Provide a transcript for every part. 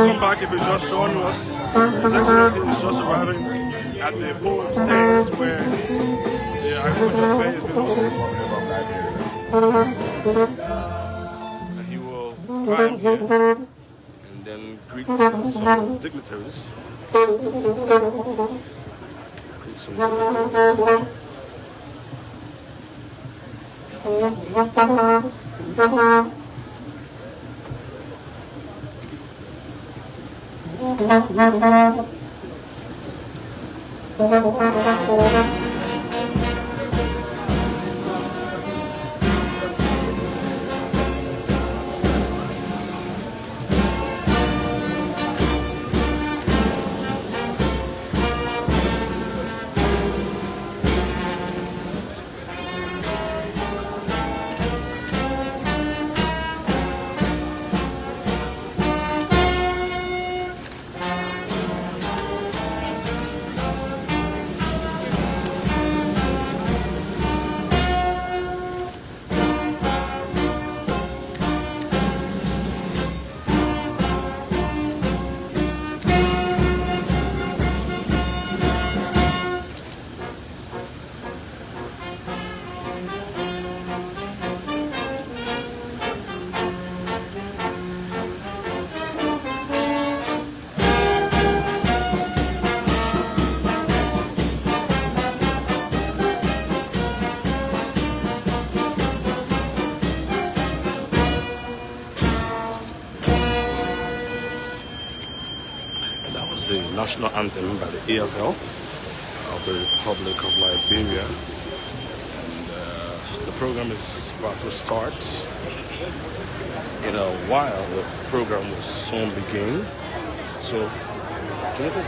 Welcome back if you're just joining us. His Excellency is just arriving at the podium stage where the agriculture fair is being hosted. And he will climb here and then greet some dignitaries. The national anthem by the AFL of the Republic of Liberia, and the program is about to start. In a while, the program will soon begin. So, Gary.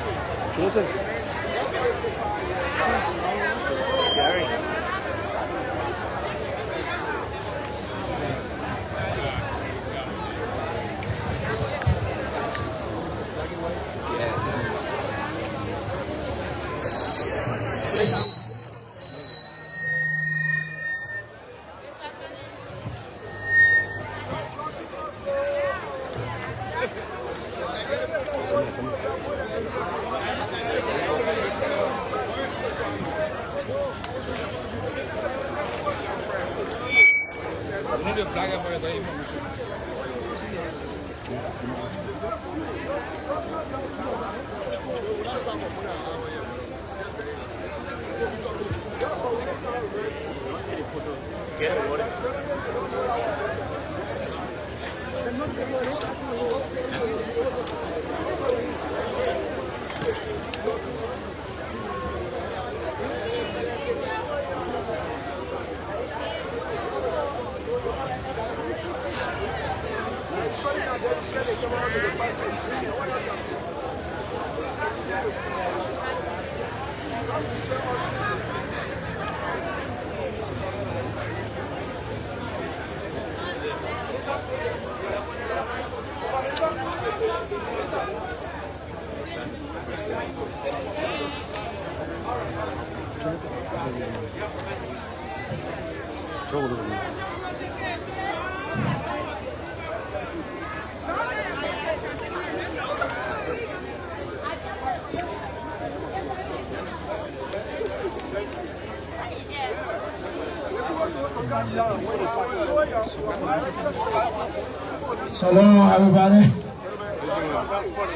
Shalom, everybody.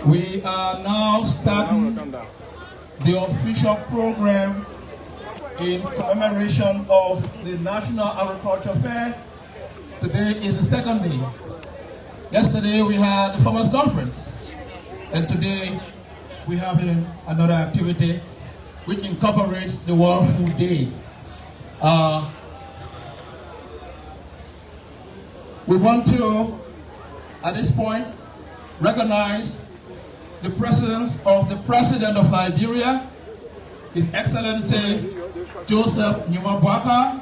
We are now starting the official program in commemoration of the National Agriculture Fair. Today is the second day. Yesterday we had the Farmers Conference, and today we have another activity which incorporates the World Food Day. We want to, at this point, recognize the presence of the President of Liberia, His Excellency Joseph Boakai,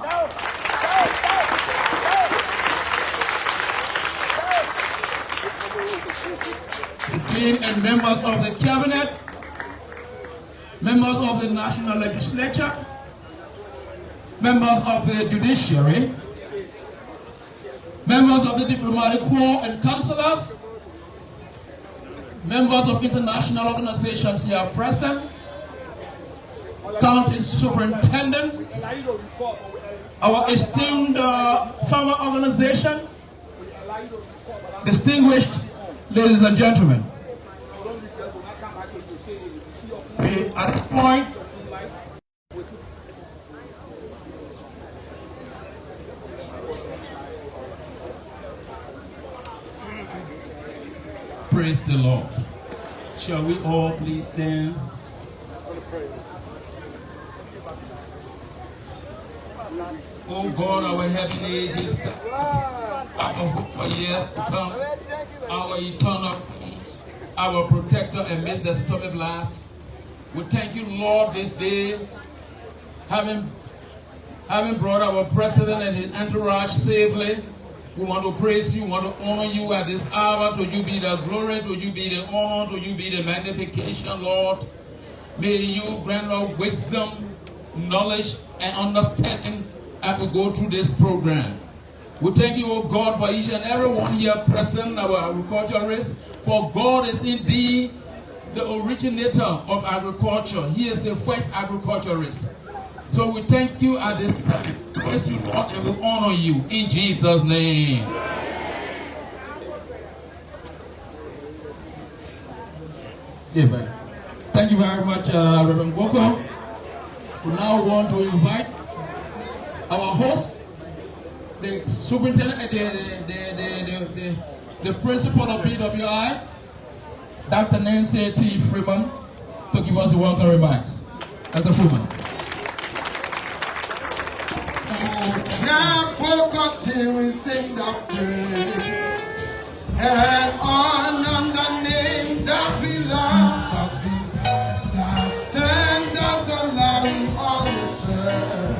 the Queen and members of the Cabinet, members of the National Legislature, members of the Judiciary, members of the Diplomatic Corps and Councillors, members of international organizations here present, county superintendent, our esteemed farmer organization, distinguished ladies and gentlemen. At this point, praise the Lord. Shall we all please stand? Oh God, our heavenly ages, our hope for years to come, our eternal, our protector amidst the stormy blast. We thank you, Lord, this day, having brought our president and his entourage safely. We want to praise you, we want to honor you at this hour. To you be the glory, to you be the honor, to you be the magnification, Lord. May you grant us wisdom, knowledge, and understanding as we go through this program. We thank you, O God, for each and every one here present, our agriculturists, for God is indeed the originator of agriculture. He is the first agriculturist. So we thank you at this time. Praise you, Lord, and we honor you in Jesus' name. Amen. Thank you very much, Reverend Boakai. We now want to invite our host, the superintendent, the principal of BWI, Dr. Nancy T. Freeman, to give us the welcome remarks. Dr. Freeman. Now woke up till we sing the praise and on the name that we love, that stand as a lie we always serve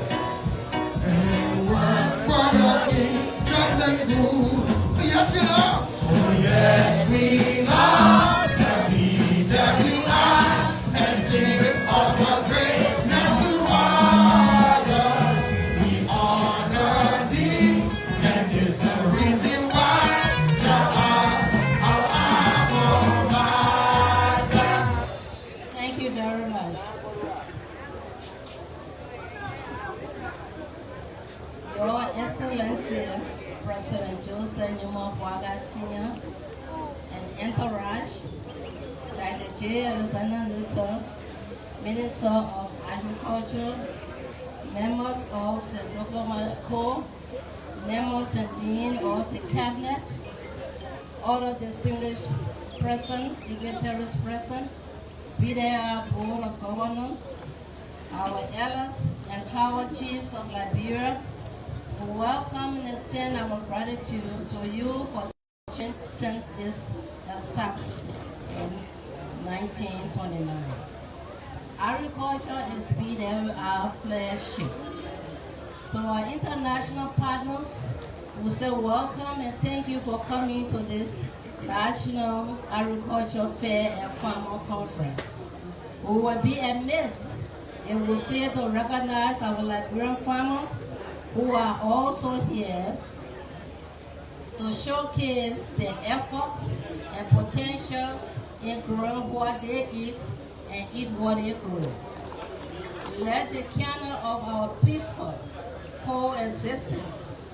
and work for your interest and good. Yes, we love. Oh, yes, we love the BWI and sing of the greatness to others. We honor thee, and is the reason why thou art our matter. Thank you very much. Your Excellency, President Joseph Newman Boakai Sr. and entourage, Dr. J. Alexander Luther, Minister of Agriculture, members of the Diplomatic Corps, members and dean of the Cabinet, other distinguished present, dignitaries present, BWI Board of Governors, our elders and tribal chiefs of Liberia, we welcome and extend our gratitude to you for since its establishment in 1929. Agriculture is BWI flagship. To our international partners, we say welcome and thank you for coming to this National Agriculture Fair and Farmer Conference. We will be amiss if we fail to recognize our Liberian farmers who are also here to showcase their efforts and potential in growing what they eat and eat what they grow. Let the canon of our peaceful coexistence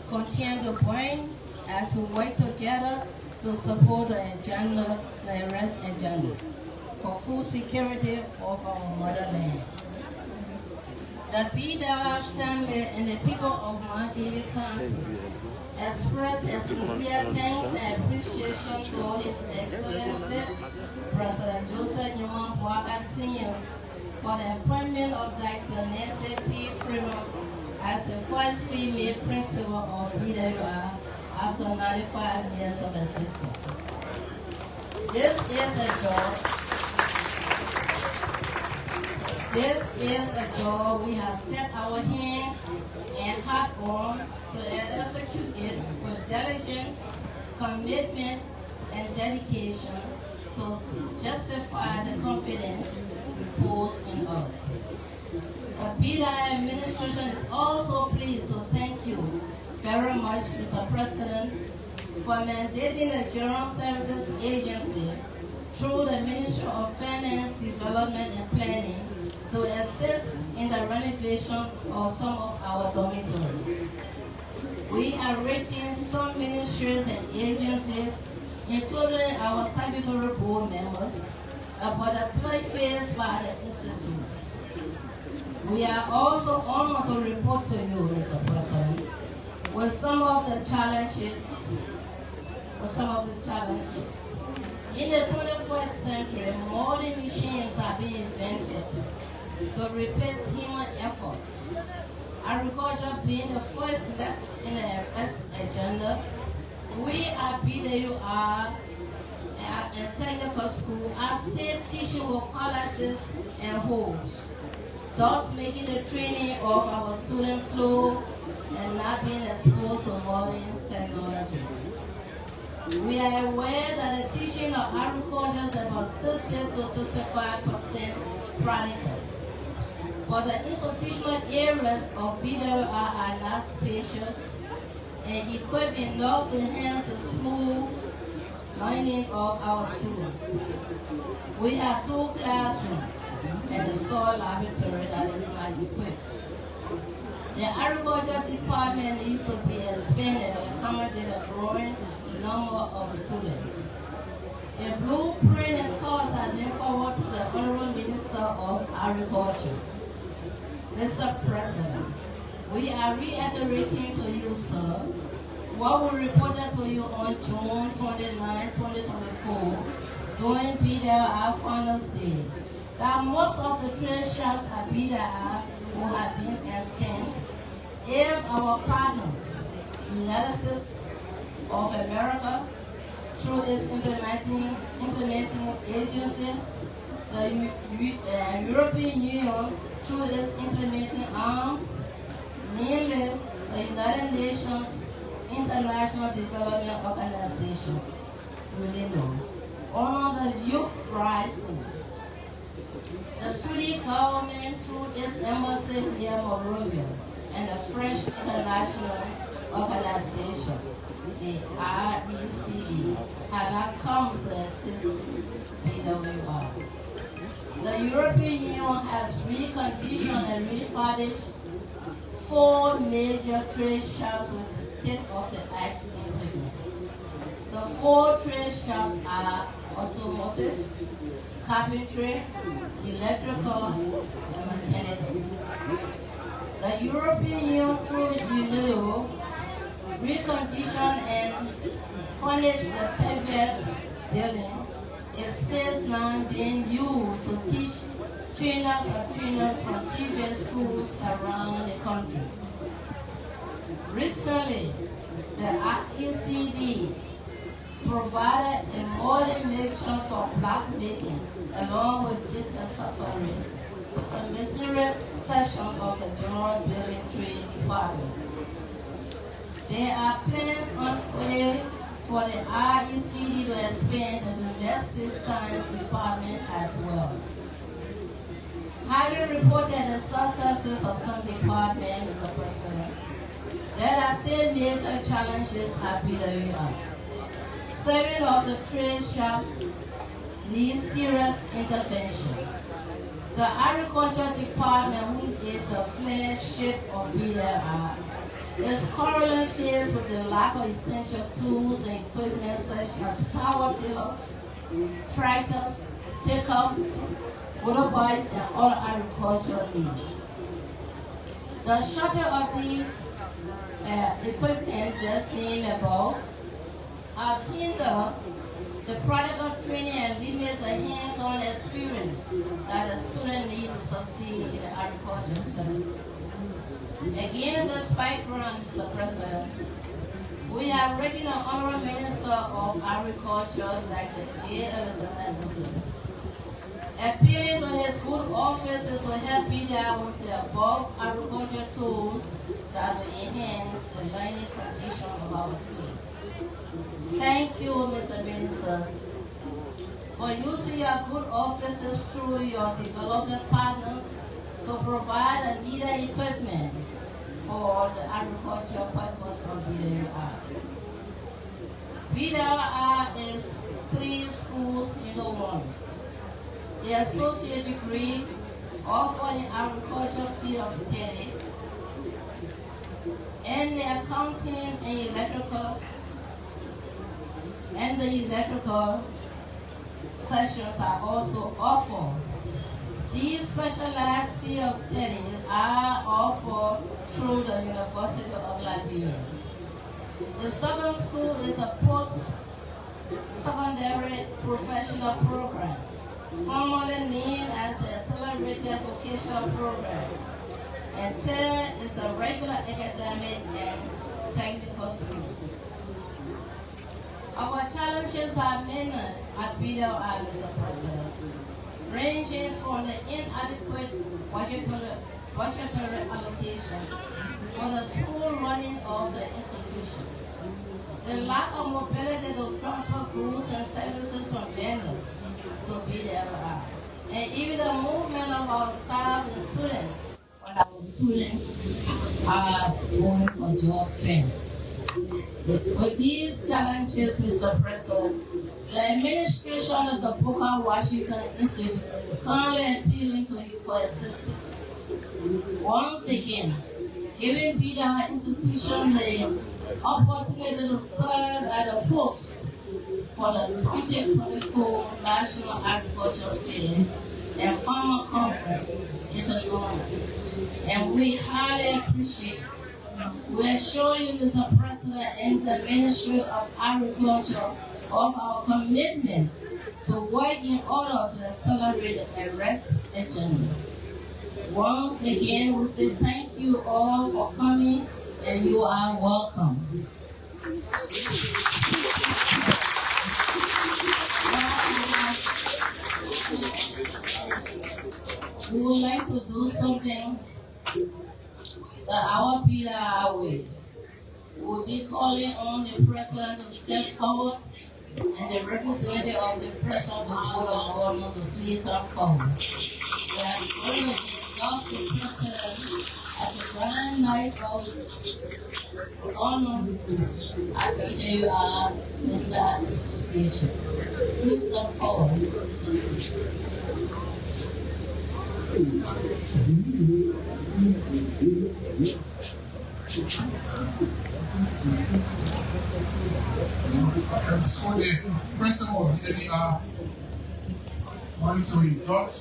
continue to burn as we work together to support the agenda, the rest agenda for food security of our motherland. The BWI family and the people of Mount David County express its sincere thanks and appreciation to His Excellency President Joseph Newman Boakai Sr. for the appointment of Dr. Nancy T. Freeman as the first female principal of BWI after 95 years of existence. This is a job we have set our hands and heart on to execute it with diligence, commitment, and dedication to justify the confidence reposed in us. The BWI administration is also pleased to thank you very much, Mr. President, for mandating the General Services Agency through the to assist in the renovation of some of our dormitories. We have written some ministries and agencies, including our statutory board members, about the play faced by the Institute. We are also honored to report to you, Mr. President, with some of the challenges. In the 21st century, modern machines are being invented to replace human efforts. Agriculture being the first step in the agenda, we at BWI and technical school are still teaching with colleges and holes, thus making the training of our students slow and not being exposed to modern technology. We are aware that the teaching of agriculture is about 60 to 65% practical. But the institutional areas of BWI are not spacious and equipped enough to enhance the smooth learning of our students. We have 2 classrooms and a soil laboratory that is not equipped. The agriculture department needs to be expanded to accommodate a growing number of students. A blueprint and course has been forwarded to the Honorable Minister of Agriculture. Mr. President, we are reiterating to you, sir, what we reported to you on June 29, 2024, during BWI Founders Day, that most of the trade shops at BWI who have been extinct if our partners, United States of America, through its implementing agencies, the European Union through its implementing arms, namely the United Nations International Development Organization, on the youth rising. The Swedish government through its embassy near Monrovia and the French International Organization, the IFAD, had not come to assist BWI. The European Union has reconditioned and refurbished 4 major trade shops with the state-of-the-art equipment. The 4 trade shops are automotive, carpentry, electrical, and mechanical. The European Union through UNESCO reconditioned and furnished the Tibet building, a space now being used to teach trainers from Tibet schools around the country. Recently, the IFAD provided a modern mixture for block making along with these accessories to the Missouri section of the General Building Trade Department. There are plans underway for the IFAD to expand the domestic science department as well. Having reported the successes of some departments, Mr. President, there are still major challenges at BWI. 7 of the trade shops need serious intervention. The Agriculture Department, which is the flagship of BWI, is currently faced with the lack of essential tools and equipment such as power tillers, tractors, pickup, motorbikes, and other agricultural needs. The shortage of these equipment just named above have hindered the practical training and limits the hands-on experience that the student needs to succeed in the agriculture setting. Against this background, Mr. President, we have written an Honorable Minister of Agriculture, Dr. J. Elizabeth, appealing to his good officers to help BWI with the above agriculture tools that will enhance the learning condition of our students. Thank you, Mr. Minister, for using your good officers through your development partners to provide the needed equipment for the agricultural purpose of BWI. BWI is 3 schools in the one. The associate degree, offer in agriculture field of study, and the accounting and the electrical sessions are also offered. These specialized field of studies are offered through the University of Liberia. The second school is a post-secondary professional program, formerly named as the Accelerated Vocational Program. And third is the regular academic and technical school. Our challenges are many at BWI, Mr. President, ranging from the inadequate budgetary allocation for the school running of the institution, the lack of mobility to transfer goods and services from vendors to BWI, and even the movement of our staff and students when our students are going for job fair. With these challenges, Mr. President, the administration of the Booker Washington Institute is currently appealing to you for assistance. Once again, giving BWI institution the opportunity to serve at a post for the 2024 National Agriculture Fair and Farmer Conference is an honor, and we highly appreciate it. We assure you, Mr. President, and the Ministry of Agriculture of our commitment to work in order to accelerate the rest agenda. Once again, we say thank you all for coming, and you are welcome. We would like to do something that our BWI way. We'll be calling on the President to step forward and the representative of the President of the Board of Governors to please come forward. We are going to discuss the President at the grand night of honor at BWI in that association. Please come forward. So the principal of BWI, Mansouri Dot,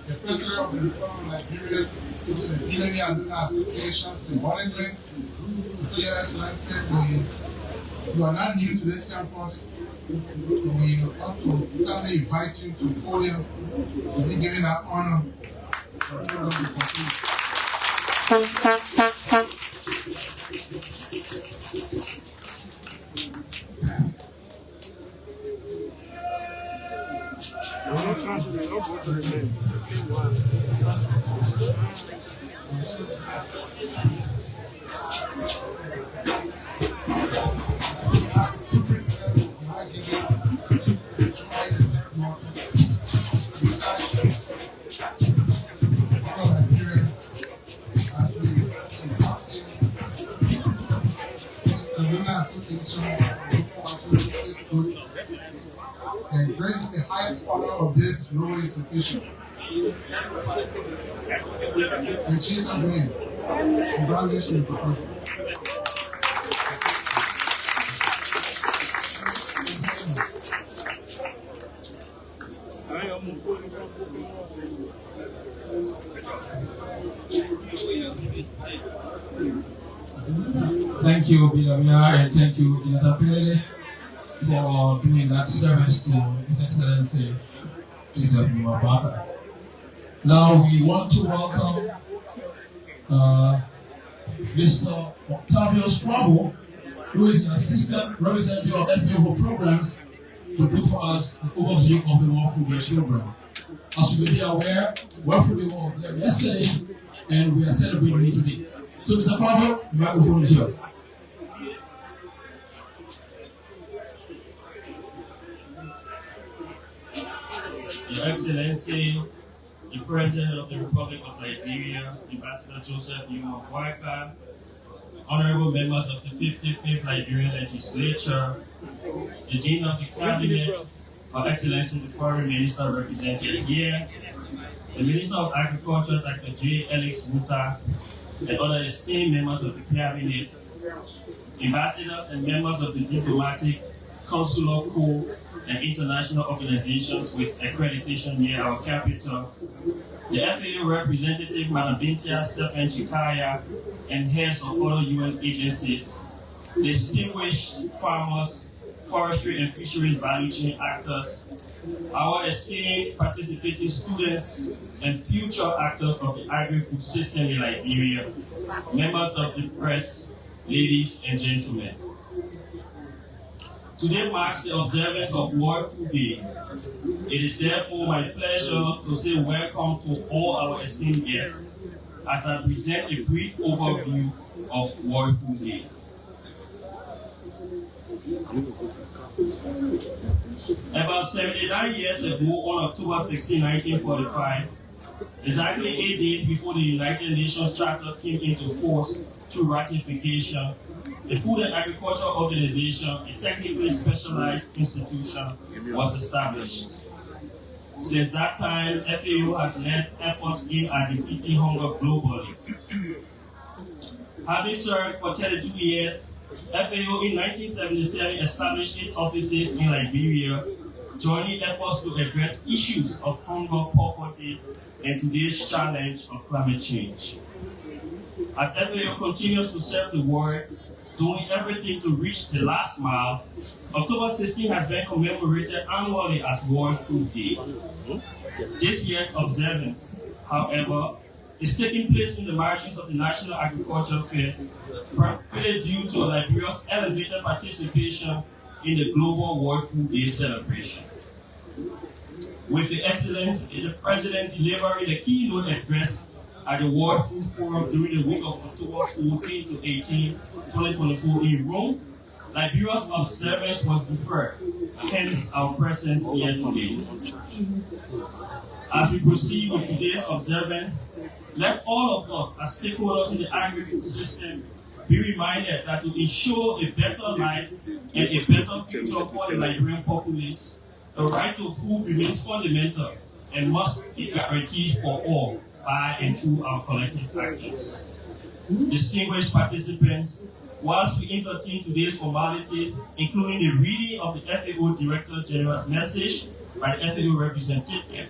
the president of the Republic of Liberia, which is the BWI Association, symbolically. So your Excellency, you are not new to this campus. We want to invite you to the podium to be given that honor for the program to complete. And bring the highest honor of this noble institution. In Jesus' name, congratulations, Mr. President. Thank you, BWI, and thank you, Kakata, for doing that service to His Excellency, Mr. Boakai. Now we want to welcome Mr. Octavio Swabo, who is an assistant representative of FAO programs, to do for us an overview of the World Food Day program. As you may be aware, World Food Day was there yesterday, and we are celebrating it today. So, Mr. Fabio, the microphone is yours. Your Excellency, the President of the Republic of Liberia, Ambassador Joseph Yuma Boakai, honorable members of the 55th Liberian Legislature, the Dean of the Cabinet, Her Excellency the Foreign Minister represented here, the Minister of Agriculture, Dr. J. Alex Wuta, and other esteemed members of the Cabinet, ambassadors and members of the diplomatic, consular, corps, and international organizations with accreditation near our capital, the FAO representative, Madam Bintia Stephen Chikaya, and heads of other UN agencies, distinguished farmers, forestry and fisheries value chain actors, our esteemed participating students, and future actors of the agri-food system in Liberia, members of the press, ladies and gentlemen. Today marks the observance of World Food Day. It is therefore my pleasure to say welcome to all our esteemed guests as I present a brief overview of World Food Day. About 79 years ago, on October 16, 1945, exactly 8 days before the United Nations Charter came into force through ratification, the Food and Agriculture Organization, a technically specialized institution, was established. Since that time, FAO has led efforts aimed at defeating hunger globally. Having served for 32 years, FAO in 1977 established 8 offices in Liberia, joining efforts to address issues of hunger, poverty, and today's challenge of climate change. As FAO continues to serve the world, doing everything to reach the last mile, October 16 has been commemorated annually as World Food Day. This year's observance, however, is taking place in the margins of the National Agriculture Fair, primarily due to Liberia's elevated participation in the Global World Food Day celebration. With the Excellency, the President delivering the keynote address at the World Food Forum during the week of October 14 to 18, 2024 in Rome, Liberia's observance was deferred, hence our presence here today. As we proceed with today's observance, let all of us as stakeholders in the agri-food system be reminded that to ensure a better life and a better future for the Liberian populace, the right to food remains fundamental and must be guaranteed for all by and through our collective actions. Distinguished participants, whilst we entertain today's formalities, including the reading of the FAO Director General's message by the FAO representative,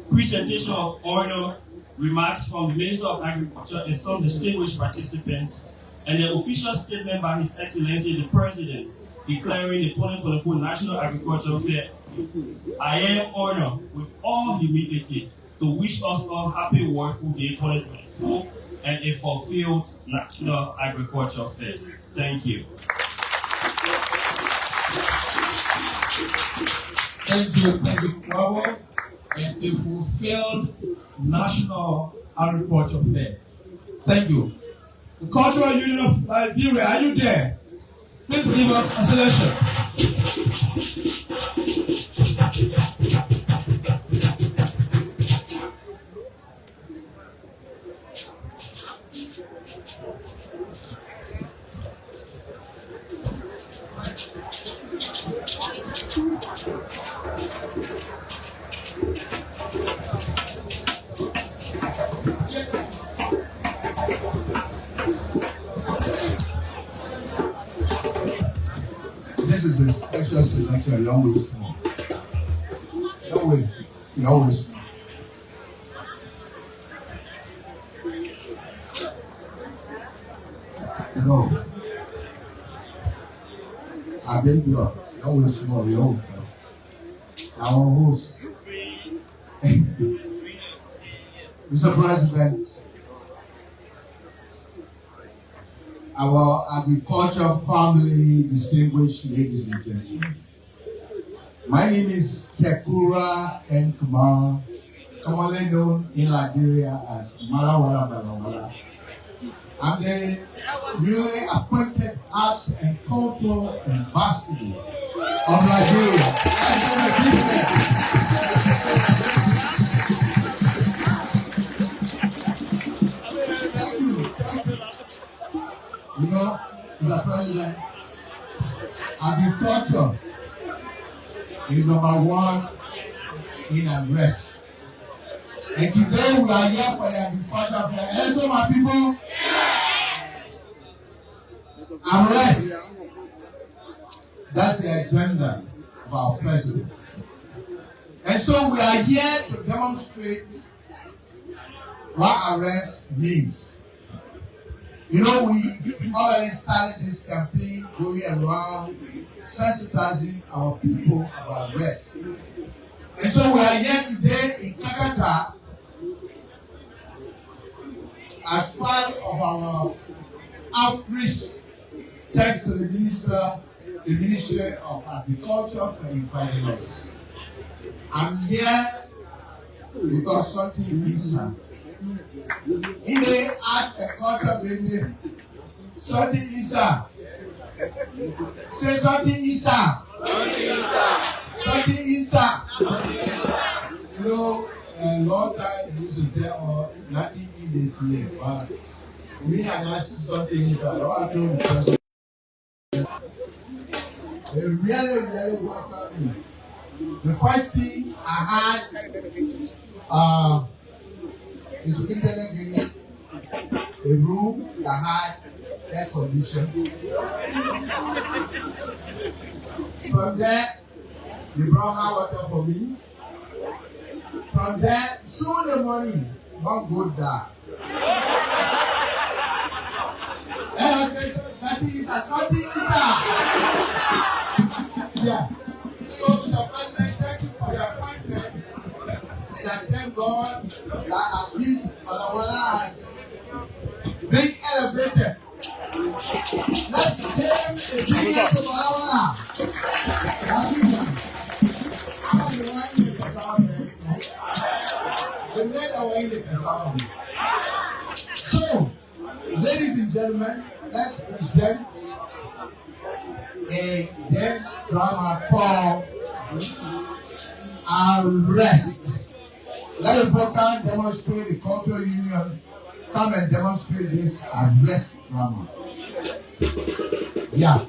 presentation of honor, remarks from the Minister of Agriculture and some distinguished participants, and the official statement by His Excellency the President declaring the 2024 National Agricultural Fair, I am honored with all humility to wish us all happy World Food Day 2024 and a fulfilled National Agricultural Fair. Thank you. Thank you, Kwabo, and a fulfilled National Agriculture Fair. Thank you. The Cultural Union of Liberia, are you there? Please give us a selection. This is a special selection you always know. You always know. Hello. I've been here. You always know. You always know. Our host. Mr. President, our agriculture family, distinguished ladies and gentlemen. My name is Kekura Nkuma, commonly known in Liberia as Malawala Balawala. I'm the really appointed arts and cultural ambassador of Liberia. You know, Mr. President, agriculture is number one in arrest. And today we are here for the agriculture fair. And so my people, arrest. That's the agenda of our president. And so we are here to demonstrate what arrest means. You know, we already started this campaign going around sensitizing our people about arrest. And so we are here today in Kakata as part of our outreach thanks to the Ministry of Agriculture and IFAD. I'm here because something is happening. He may ask a culture baby, something is up. Say something is up. Something is up. You know, a long time we used to tell nothing in the year, but we had asked something is up. I want to person. They really welcome me. The first thing I had is internet gave me a room that had air conditioning. From there, they brought hot water for me. From there, soon the morning, one good down. And I said, nothing is a something is yeah. So, Mr. President, thank you for your appointment. And I thank God that at least Madawala has been elevated. Let's save a big to Madawala. I'm the one in the Kassawa. The men are in the Kassawa. So, ladies and gentlemen, let's present a dance drama called Arrest. Let the Boakai demonstrate the cultural union. Come and demonstrate this arrest drama. Yeah.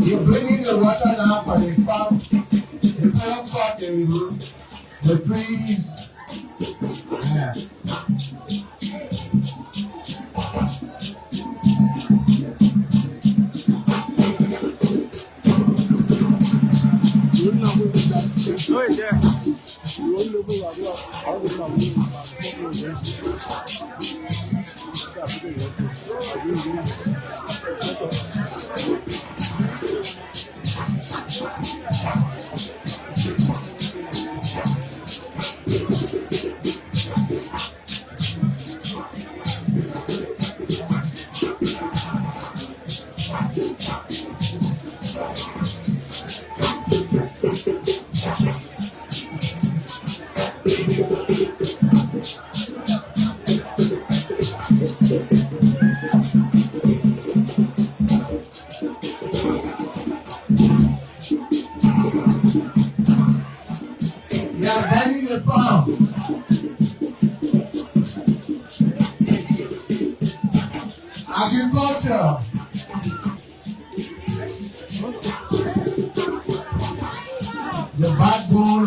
You're bringing the water now for the farm, the farm part, the trees. Yeah. Agriculture. The backbone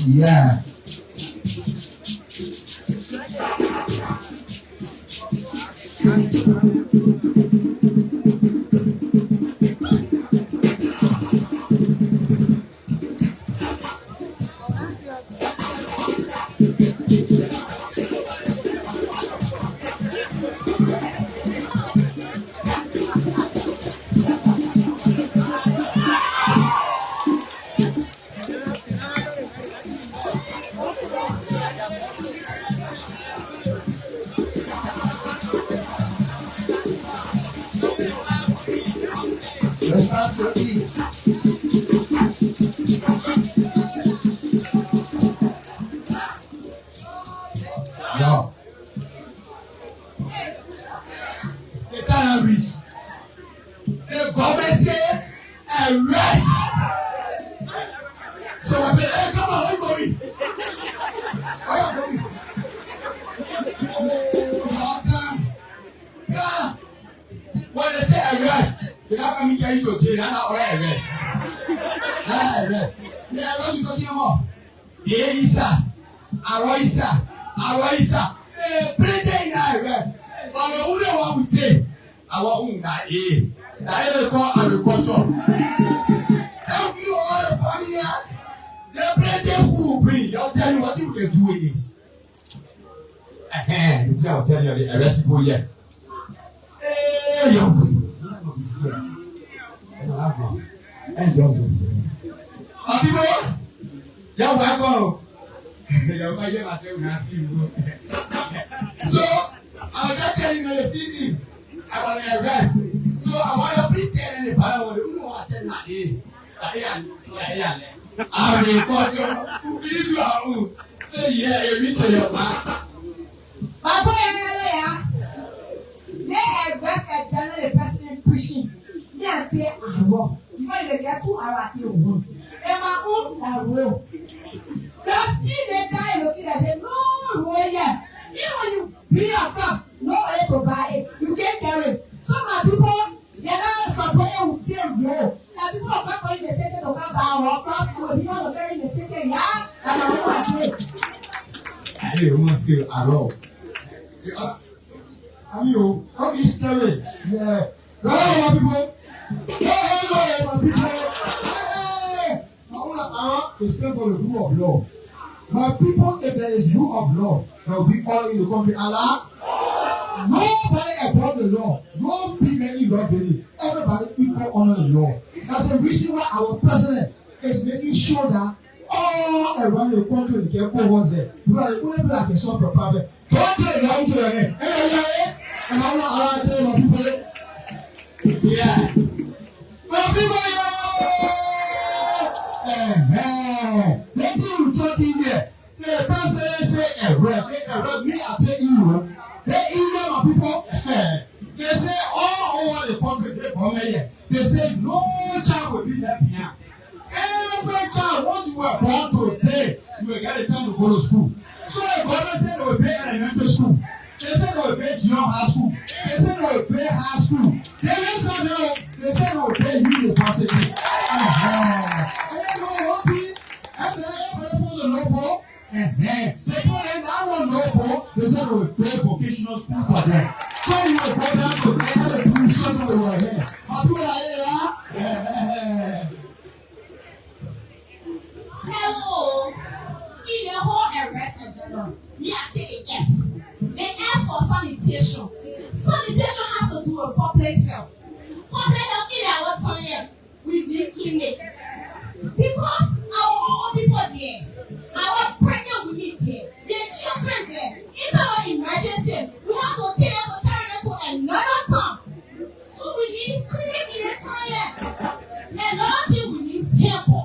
Yeah. Let's start to eat. Yo. The time reach. The government say arrest. So I be, hey, come on, where you going? Where you going? Oh, God. When they say arrest, they not coming to you to jail. That's not arrest. That's arrest. The arrest you talking about? Isa, Aroisa. Plenty in arrest. But the only one we take, our own that they call agriculture. Help you all the family here. The plenty food bring. I'll tell you what you can do here. I'll tell you the arrest people here. Hey, young boy. Hey, young boy. People, you're welcome. You're welcome. So, I was just telling you the city about the arrest. So, I want to please tell anybody what you know what I tell you. Agriculture, who believe you are own. Say, yeah, you reach your man. Papa, they arrest a general president pushing. They are there, I walk. You know, they get 2 hours here. And my own, I will. Just see the guy looking at them, no, lawyer. Even when you bring your crops, no way to buy it. You can't carry it. Some of people, they are not supporting who feel no. Now people are coming for you, they say they don't buy our crops, or people are carrying the city, yeah, and I don't want to say. I don't want to say at all. I mean, how is scary? Yeah. No, people. No, people. Hey! They stand for the rule of law. My people, if there is rule of law, there will be all in the country. Allah, nobody above the law. No people any law daily. Everybody equal under the law. That's the reason why our president is making sure that all around the country they can go once there. Because the only people that can solve your problem. Don't take it down to your head. Hey, and I'm not allowed to tell my people. Yeah. My people, let's see you talking here. The person say me, I tell you, they email my people. They say all over the country, they come here. They say no child will be left here. Every child, once you were born today, you will get a time to go to school. So the government said they will pay elementary school. They said they will pay junior high school. They said they will pay high school. They said they will pay university. They said they will pay vocational school for them. So you will go down to pay the tuition they were here. But people are here. Hello. In the whole arrest in general, me I say a yes. They ask for sanitation. Sanitation has to do with public health. Public health in our time, we need clinic. Because our old people there, our pregnant women there, their children there, it's our emergency. We have to take them to carry them to another town. So we need clinic in the toilet. Another thing we need people.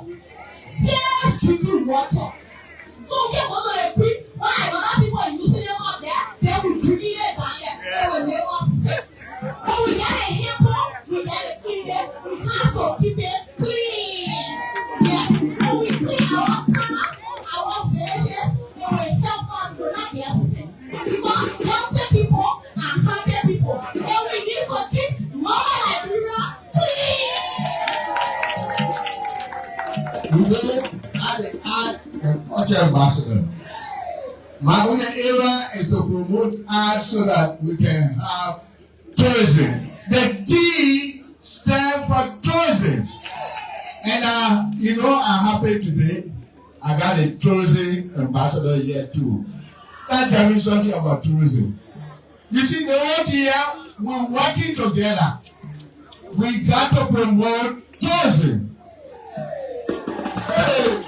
Safe drinking water. So we go to the creek. Why other people are using it up there? They will drink it down there. They will make us sick. But we get a hippo, we get it clean there. We have to keep it clean. Today, at the Art and Culture Ambassador. My only area is to promote art so that we can have tourism. The T stands for tourism. And I'm happy today. I got a tourism ambassador here too. That tells me something about tourism. You see, the whole year we're working together. We got to promote tourism. Hey,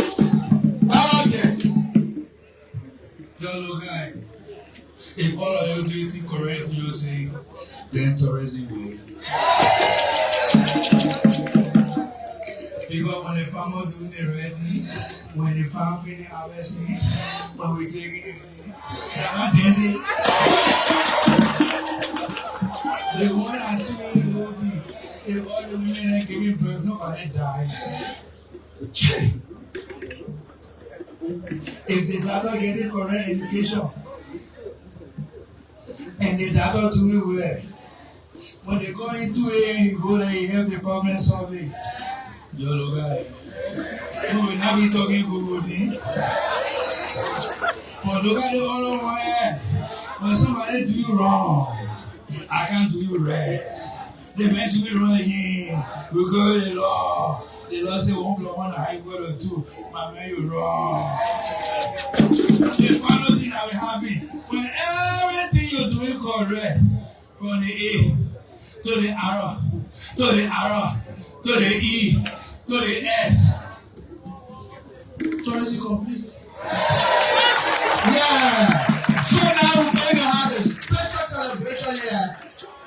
Boakai, if all of you do it correct, you say, then tourism will. Because when the farmer doing it ready, when the farm finish harvesting, when we take it, the one I see in the body, if all the women are giving birth, nobody die. If the doctor get the correct education and the doctor do it well, when they go into it, you go there, you help the problem solve it. Yolo guy. You will not be talking good thing. But look at the other one. When somebody do you wrong, I can't do you right. They meant to be wrong again. We go to the law. The law say 1 plus 1 high equal to 2. My man, you wrong. The final thing that will happen when everything you're doing correct, from the A to the R to the R to the E to the S. Tourism complete. Yeah. So now we're going to have a special celebration here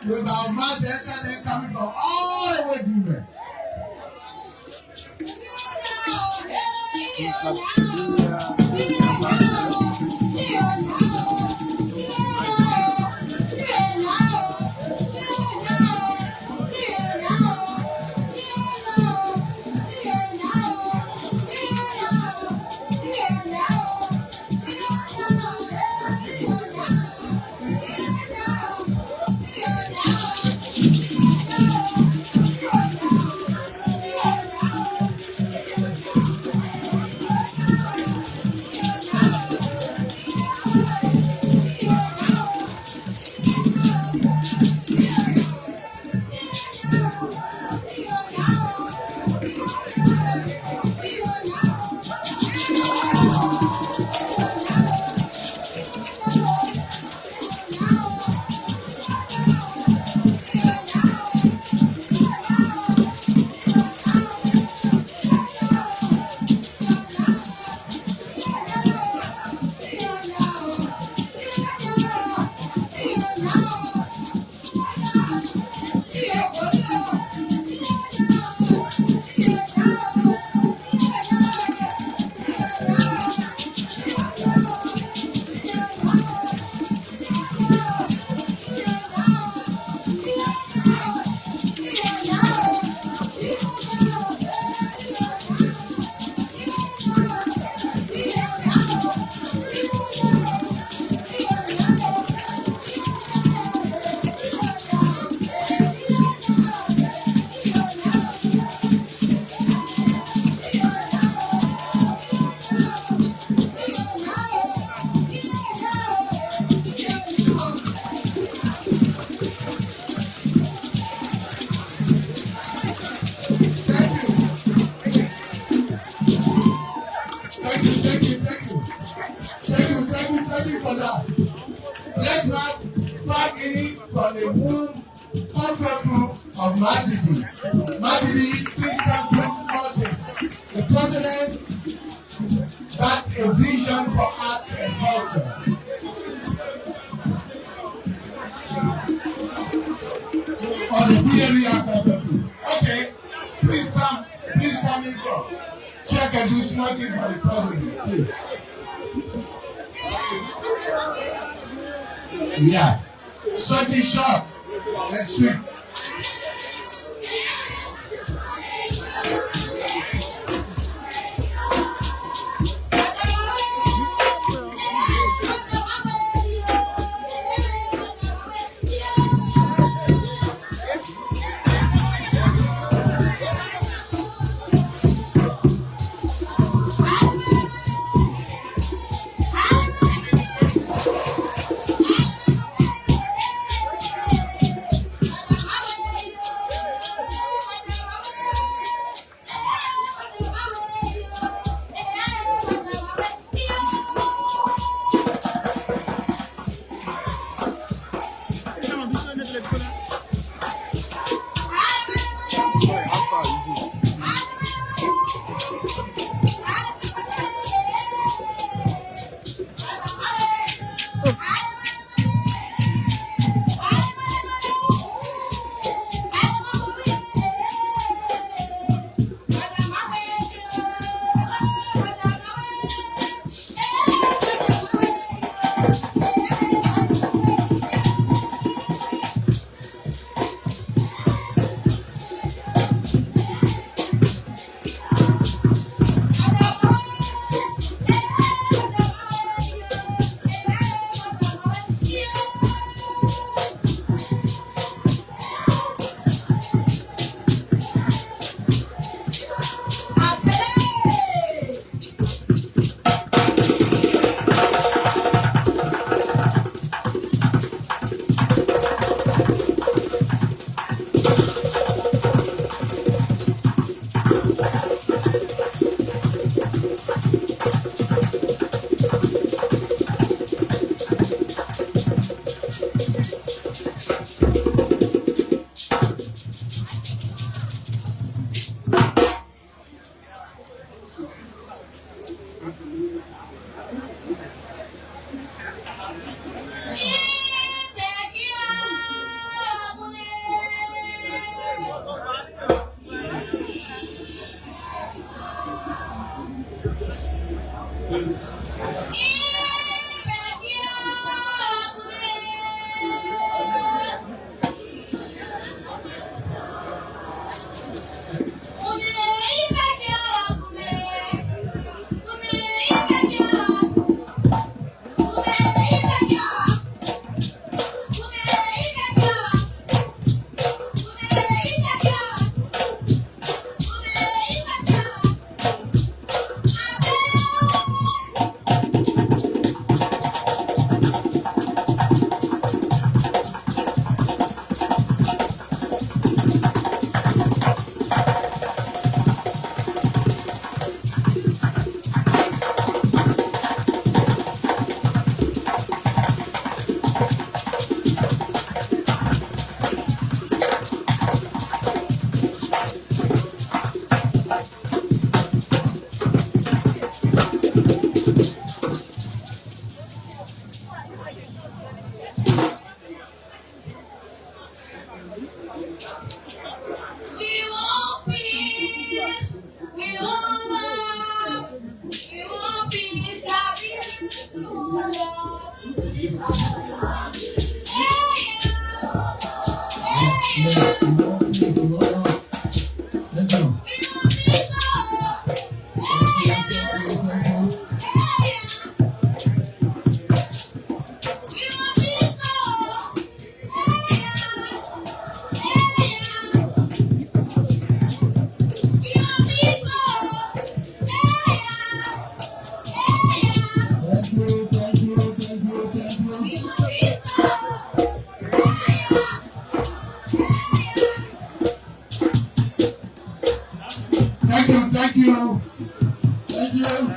with our mothers and then coming from all the way to there. Thank you for that. Let's not flag in from the womb cultural group of Madidi. Madidi, please come to Martin. The president got a vision for arts and culture. Or the BWI culture group. Okay, please come in from. Check and do smoking for the president, please. Yeah. Something sharp. Let's swing. Thank you.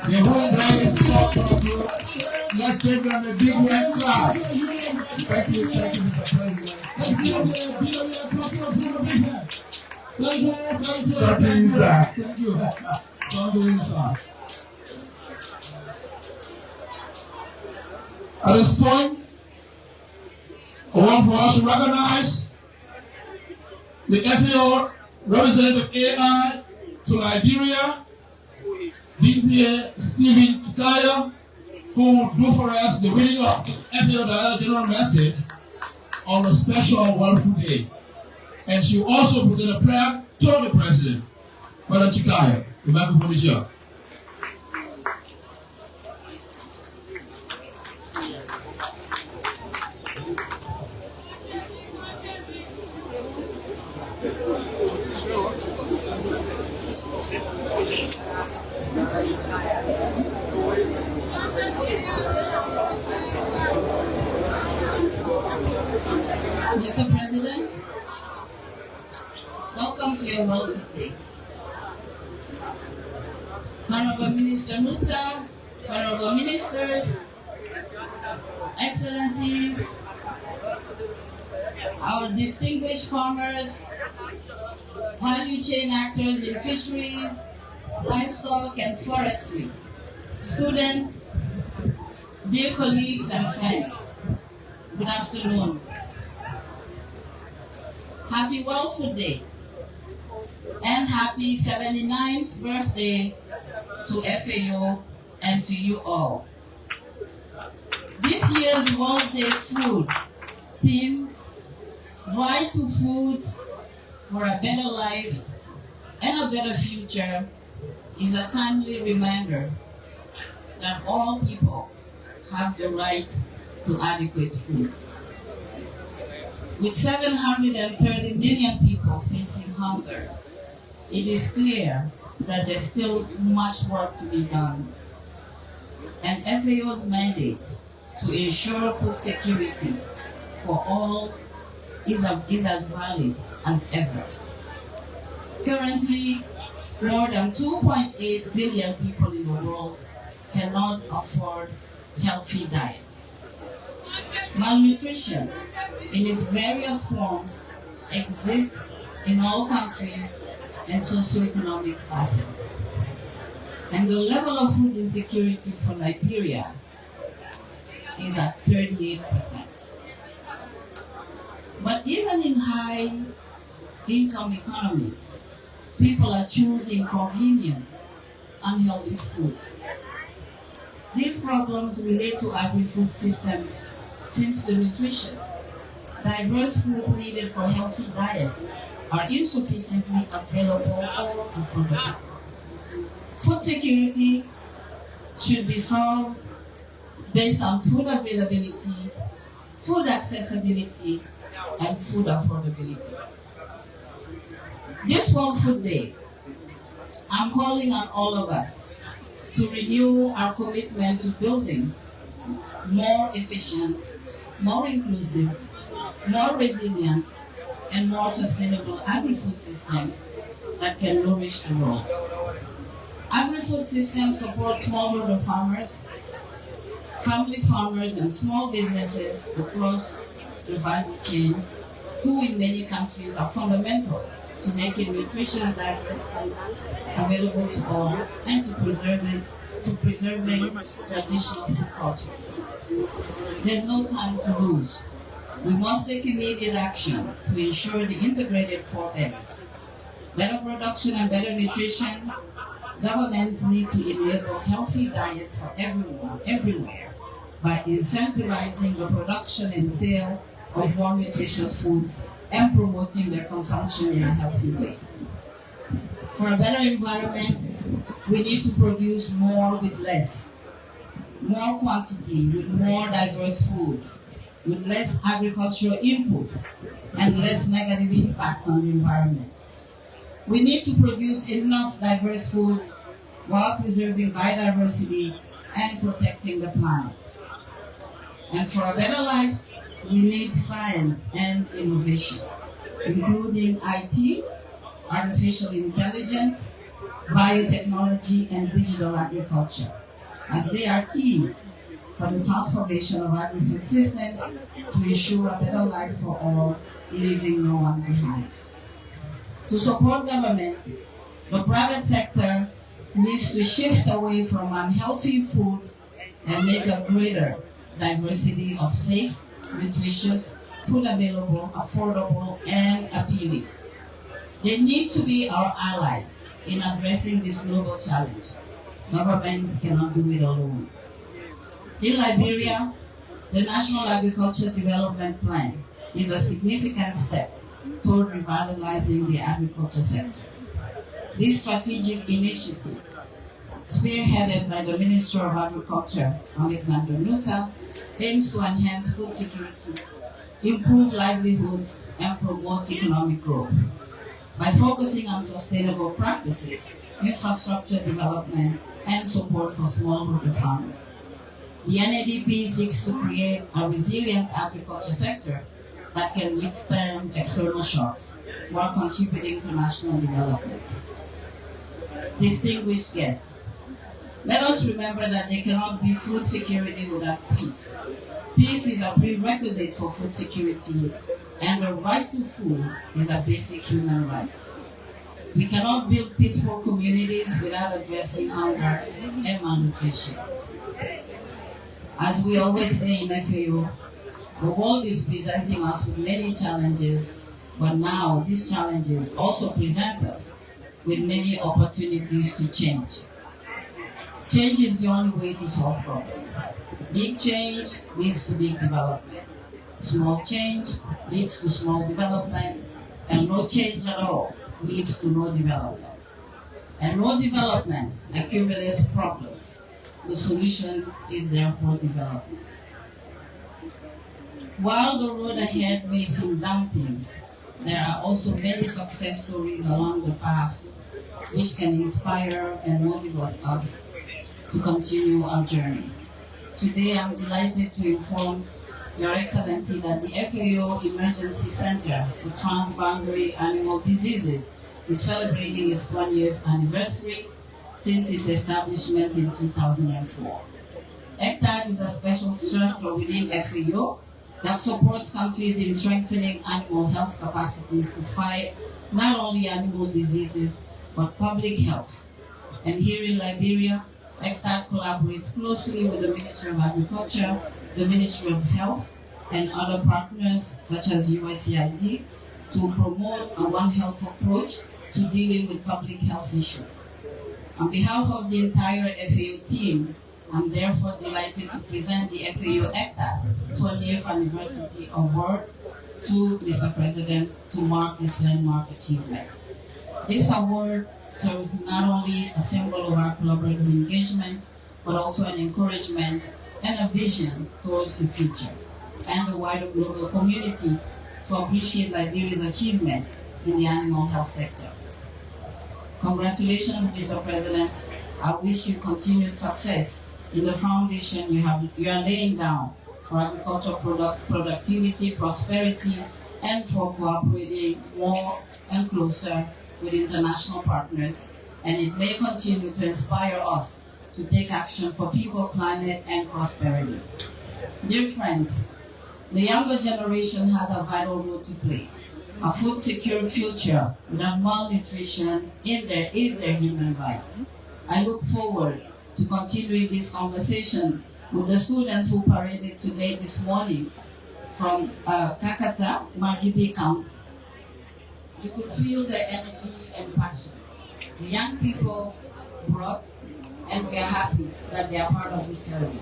The whole day is talking about you. Let's give them a big hand clap. Thank you, Mr. President. Thank you. Something inside. Thank you. Something inside. At this point, I want for us to recognize the FAO representative AI to Liberia, DTA Stephen Kikaya, who will do for us the reading of FAO General Message on a special Wonderful Day. And she also presented a prayer to the President. Madam Kikaya, the microphone is yours. Mr. President, welcome to your World Day. Honorable Minister Muta, Honorable Ministers, Excellencies, our distinguished farmers, value chain actors in fisheries, livestock and forestry, students, dear colleagues and friends, good afternoon. Happy World Food Day and happy 79th birthday to FAO and to you all. This year's World Day Food theme, Why to Foods for a Better Life and a Better Future, is a timely reminder that all people have the right to adequate food. With 730 million people facing hunger, it is clear that there's still much work to be done. And FAO's mandate to ensure food security for all is as valid as ever. Currently, more than 2.8 billion people in the world cannot afford healthy diets. Malnutrition in its various forms exists in all countries and socioeconomic classes. And the level of food insecurity for Liberia is at 38%. But even in high-income economies, people are choosing convenient, unhealthy food. These problems relate to agri-food systems since the nutritious, diverse foods needed for healthy diets are insufficiently available or affordable. Food security should be solved based on food availability, food accessibility, and food affordability. This World Food Day, I'm calling on all of us to renew our commitment to building more efficient, more inclusive, more resilient, and more sustainable agri-food systems that can nourish the world. Agri-food systems support smallholder farmers, family farmers, and small businesses across the value chain, who in many countries are fundamental to making nutritious, diverse food available to all and to preserving traditional food culture. There's no time to lose. We must take immediate action to ensure the integrated four M's. Better production and better nutrition. Governments need to enable healthy diets for everyone, everywhere, by incentivizing the production and sale of more nutritious foods and promoting their consumption in a healthy way. For a better environment, we need to produce more with less. More quantity with more diverse foods, with less agricultural input and less negative impact on the environment. We need to produce enough diverse foods while preserving biodiversity and protecting the planet. And for a better life, we need science and innovation, including IT, artificial intelligence, biotechnology, and digital agriculture, as they are key for the transformation of agri-food systems to ensure a better life for all, leaving no one behind. To support governments, the private sector needs to shift away from unhealthy foods and make a greater diversity of safe, nutritious, food available, affordable, and appealing. They need to be our allies in addressing this global challenge. Governments cannot do it alone. In Liberia, the National Agriculture Development Plan is a significant step toward revitalizing the agriculture sector. This strategic initiative, spearheaded by the Minister of Agriculture, Alexander Nuta, aims to enhance food security, improve livelihoods, and promote economic growth. By focusing on sustainable practices, infrastructure development, and support for smallholder farmers, the NADP seeks to create a resilient agriculture sector that can withstand external shocks while contributing to national development. Distinguished guests, let us remember that there cannot be food security without peace. Peace is a prerequisite for food security, and the right to food is a basic human right. We cannot build peaceful communities without addressing hunger and malnutrition. As we always say in FAO, the world is presenting us with many challenges, but now these challenges also present us with many opportunities to change. Change is the only way to solve problems. Big change leads to big development. Small change leads to small development, and no change at all leads to no development. And no development accumulates problems. The solution is therefore development. While the road ahead may seem daunting, there are also many success stories along the path which can inspire and motivate us to continue our journey. Today, I'm delighted to inform Your Excellency that the FAO Emergency Center for Transboundary Animal Diseases is celebrating its 20th anniversary since its establishment in 2004. IFAD is a special structure within FAO that supports countries in strengthening animal health capacities to fight not only animal diseases, but public health. And here in Liberia, IFAD collaborates closely with the Ministry of Agriculture, the Ministry of Health, and other partners such as USAID to promote a One Health approach to dealing with public health issues. On behalf of the entire FAO team, I'm therefore delighted to present the FAO ECTA 20th Anniversary Award to Mr. President to mark this landmark achievement. This award serves not only a symbol of our collaborative engagement, but also an encouragement and a vision towards the future, and the wider global community to appreciate Liberia's achievements in the animal health sector. Congratulations, Mr. President. I wish you continued success in the foundation you are laying down for agricultural productivity, prosperity, and for cooperating more and closer with international partners, and it may continue to inspire us to take action for people, planet, and prosperity. Dear friends, the younger generation has a vital role to play. A food-secure future without malnutrition is their human rights. I look forward to continuing this conversation with the students who paraded today this morning from Kakata, Margibi County. You could feel their energy and passion. The young people brought, and we are happy that they are part of this ceremony.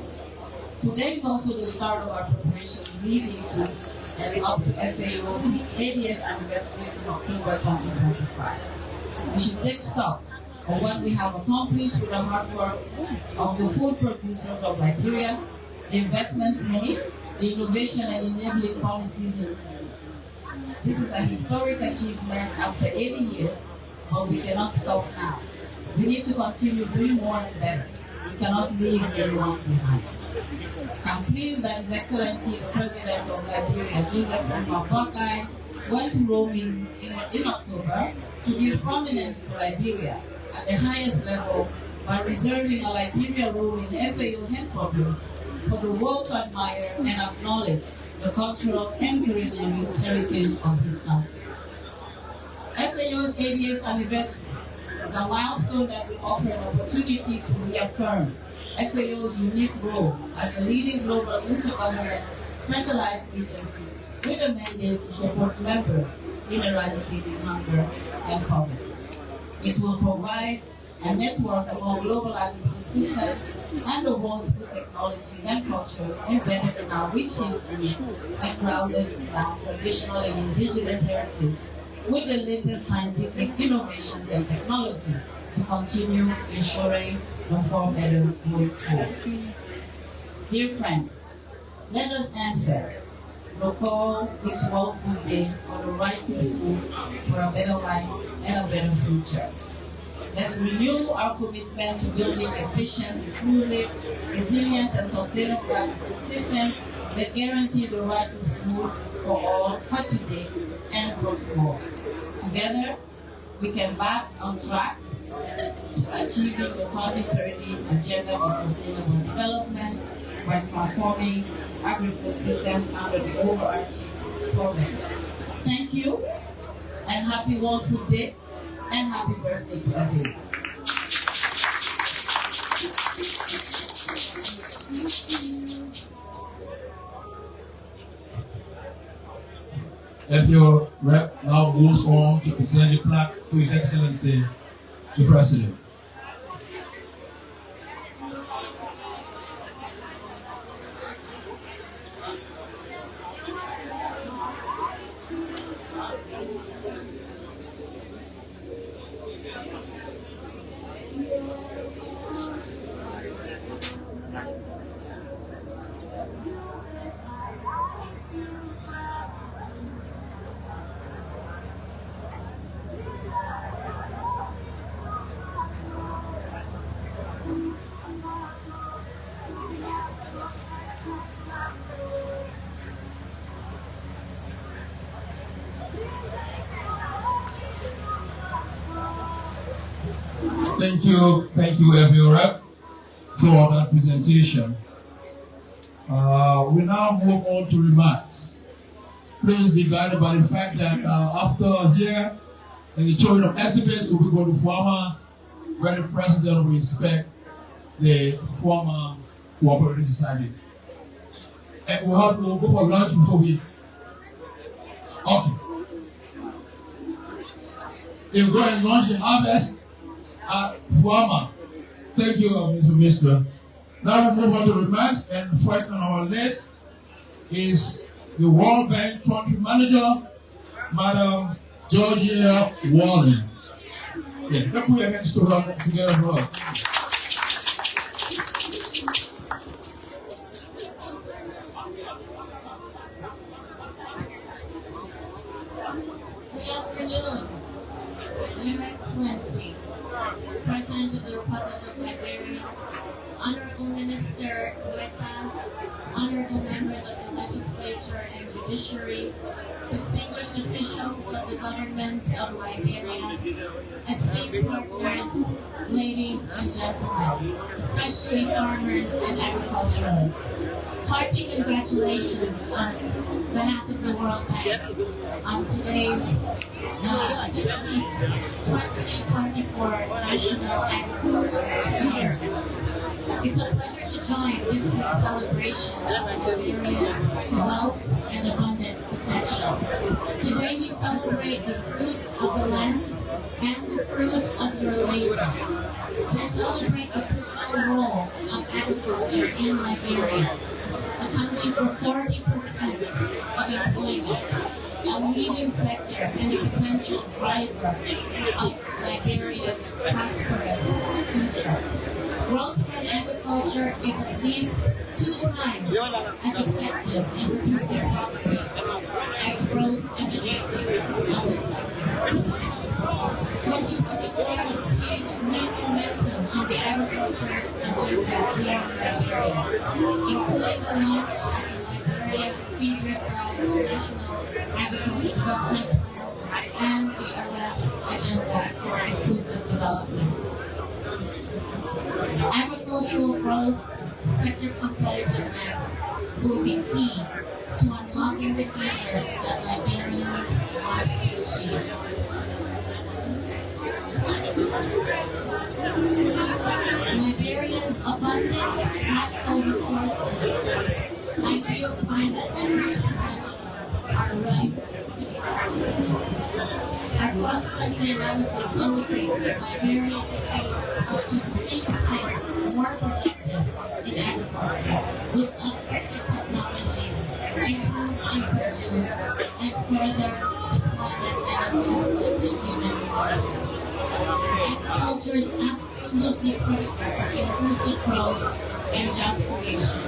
Today is also the start of our preparations leading to and up to FAO's 80th anniversary in October 2025. We should take stock of what we have accomplished with the hard work of the food producers of Liberia, the investments made, the innovation and enabling policies in This is a historic achievement after 80 years, but we cannot stop now. We need to continue doing more and better. We cannot leave anyone behind. I'm pleased that His Excellency the President of Liberia, Joseph Boakai, went to Rome in October to give prominence to Liberia at the highest level by reserving a Liberia role in FAO headquarters for the world to admire and acknowledge the cultural and culinary heritage of his country. FAO's 80th anniversary is a milestone that will offer an opportunity to reaffirm FAO's unique role as a leading global intergovernmental specialized agency with a mandate to support members in eradicating hunger and poverty. It will provide a network among global agri-food systems and the world's food technologies and cultures embedded in our rich history and grounded in our traditional and indigenous heritage with the latest scientific innovations and technology to continue ensuring the four meadows going forward. Dear friends, let us answer the call this World Food Day for the right to food for a better life and a better future. Let's renew our commitment to building efficient, inclusive, resilient, and sustainable agricultural systems that guarantee the right to food for all, for today and for tomorrow. Together, we can back on track to achieving the 2030 Agenda for Sustainable Development by transforming agri-food systems under the overarching programs. Thank you, and happy World Food Day, and happy birthday to everyone. FAO rep now moves on to present the plaque to His Excellency the President. Thank you, FAO Rep, for that presentation. We now move on to remarks. Please be guided by the fact that after here, in the children of exhibits, we will go to Fuama, where the President will inspect the Fuama Cooperative Society. And we'll have to go for lunch before we. Okay. If we go and lunch and harvest at Fuama. Thank you, Mr. Minister. Now we move on to remarks, and first on our list is the World Bank Country Manager, Madam Georgia Warren. Yeah, let's put your hands together for her. Good afternoon, Your Excellency, President of the Republic of Liberia, Honorable Minister Boakai, Honorable members of the Legislature and Judiciary, distinguished officials of the government of Liberia, esteemed partners, ladies and gentlemen, especially farmers and agriculturalists. Hearty congratulations on behalf of the World Bank on today's 2024 National Agricultural Year. It's a pleasure to join this year's celebration of Liberia's wealth and abundant potential. Today we celebrate the fruit of the land and the fruit of your labor. We celebrate the crucial role of agriculture in Liberia, accounting for 40% of employment, a leading sector and a potential driver of Liberia's prosperous future. Growth from agriculture is at least 2 times as effective in producing property as growth in the other sectors. 2024 will see new momentum on the agriculture agenda beyond Liberia, including the launch of the Liberia Feed Yourself National Agricultural Development Plan and the ARREST agenda for inclusive development. Agricultural growth, sector competitiveness will be key to unlocking the future that Liberians want to achieve. Liberia's abundant natural resources, ideal climate, and rich potential are ripe to be harvested. Our cross-country analysis indicates that Liberia can be up to 3% more productive in agriculture with upgraded technologies, improved input use, and further deployment and investment in human resources. Agriculture is absolutely critical for inclusive growth and job creation.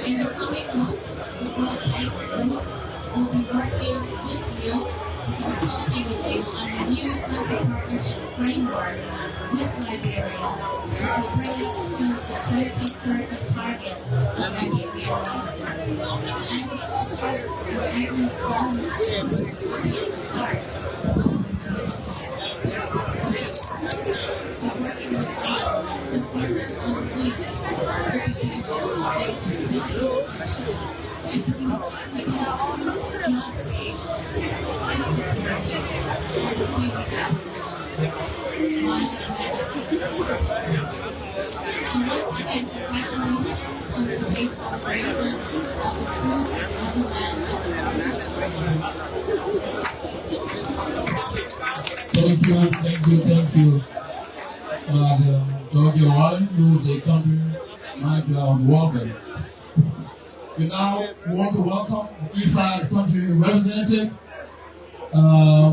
In the coming months, the Boakai Group will be working with you, consulting with you on the new country partnership framework with Liberia that will bring us to the 2030 target of Liberia. Agriculture and agriculture will be at the start. Thank you. Georgia Warren, who is the country manager of World Bank. We now want to welcome the IFAD country representative,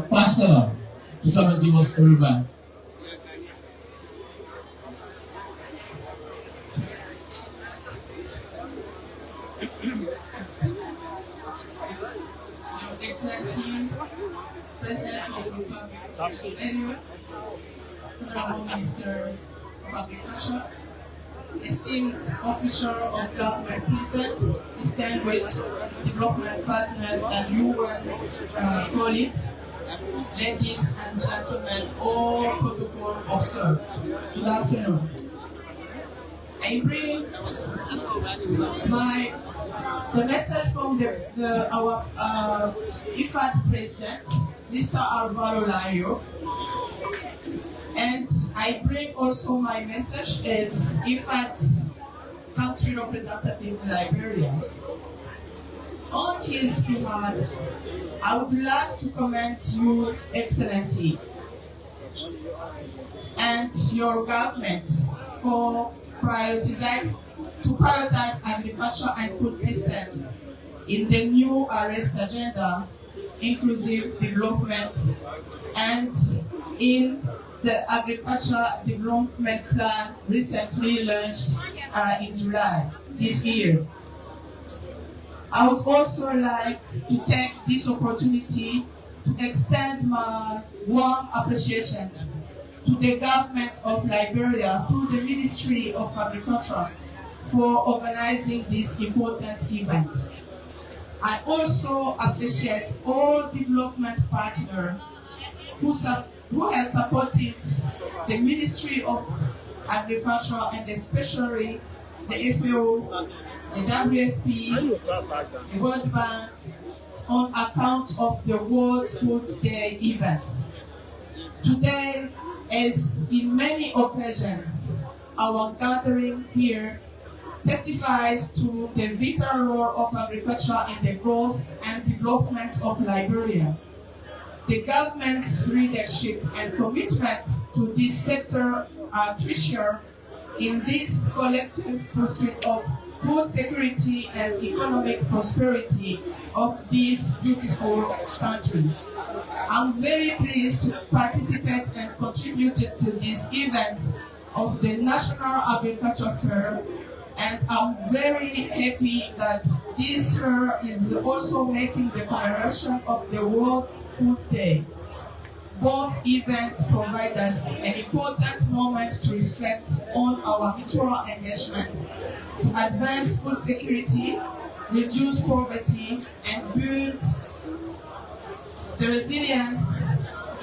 Pastor, to come and give us a remark. Excellency, President of the Republic of Liberia, Honorable Minister of Agriculture, esteemed official of government present, distinguished development partners and new colleagues, ladies and gentlemen, all protocol observed. Good afternoon. I bring the message from our IFAD president, Mr. Alvaro Lario, and I bring also my message as IFAD country representative in Liberia. On his behalf, I would like to commend you, Excellency, and your government for prioritize agriculture and food systems in the new arrest agenda, inclusive development, and in the agriculture development plan recently launched in July this year. I would also like to take this opportunity to extend my warm appreciations to the government of Liberia through the Ministry of Agriculture for organizing this important event. I also appreciate all development partners who have supported the Ministry of Agriculture and especially the FAO, the WFP, the World Bank, on account of the World Food Day events. Today, as in many occasions, our gathering here testifies to the vital role of agriculture in the growth and development of Liberia. The government's leadership and commitment to this sector are crucial in this collective pursuit of food security and economic prosperity of this beautiful country. I'm very pleased to participate and contribute to these events of the National Agriculture Fair, and I'm very happy that this fair is also making the commemoration of the World Food Day. Both events provide us an important moment to reflect on our mutual engagement to advance food security, reduce poverty, and build the resilience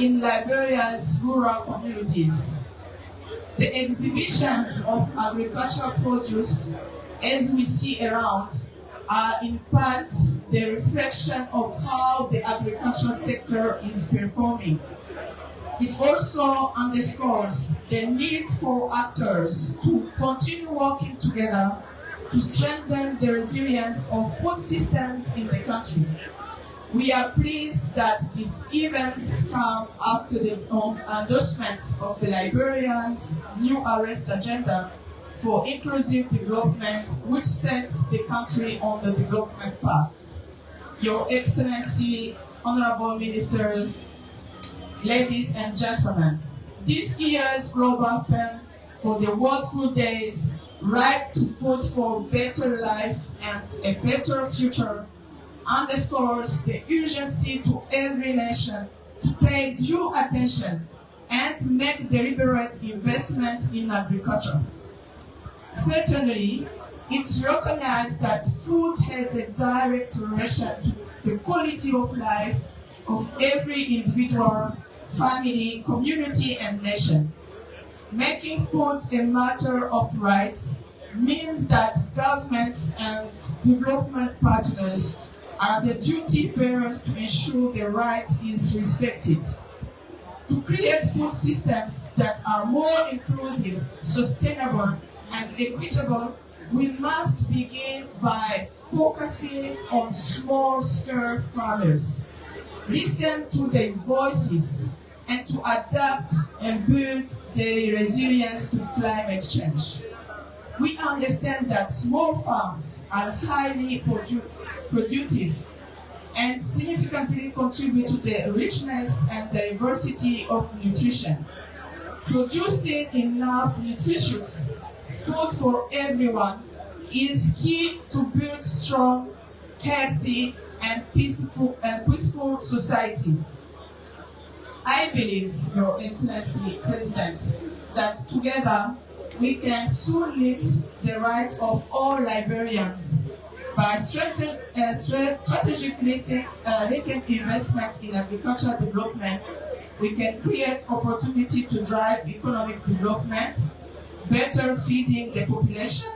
in Liberia's rural communities. The exhibitions of agricultural produce, as we see around, are in part the reflection of how the agricultural sector is performing. It also underscores the need for actors to continue working together to strengthen the resilience of food systems in the country. We are pleased that these events come after the endorsement of the Liberians' new arrest agenda for inclusive development, which sets the country on the development path. Your Excellency, Honorable Minister, ladies and gentlemen, this year's global theme for the World Food Days, Right to Food for Better Life and a Better Future, underscores the urgency to every nation to pay due attention and make deliberate investment in agriculture. Certainly, it's recognized that food has a direct relation to the quality of life of every individual, family, community, and nation. Making food a matter of rights means that governments and development partners are the duty bearers to ensure the right is respected. To create food systems that are more inclusive, sustainable, and equitable, we must begin by focusing on small-scale farmers, listen to their voices, and to adapt and build their resilience to climate change. We understand that small farms are highly productive and significantly contribute to the richness and diversity of nutrition. Producing enough nutritious food for everyone is key to build strong, healthy, and peaceful societies. I believe, Your Excellency President, that together we can soon meet the right of all Liberians by strategically linking investment in agricultural development. We can create opportunity to drive economic development, better feeding the population,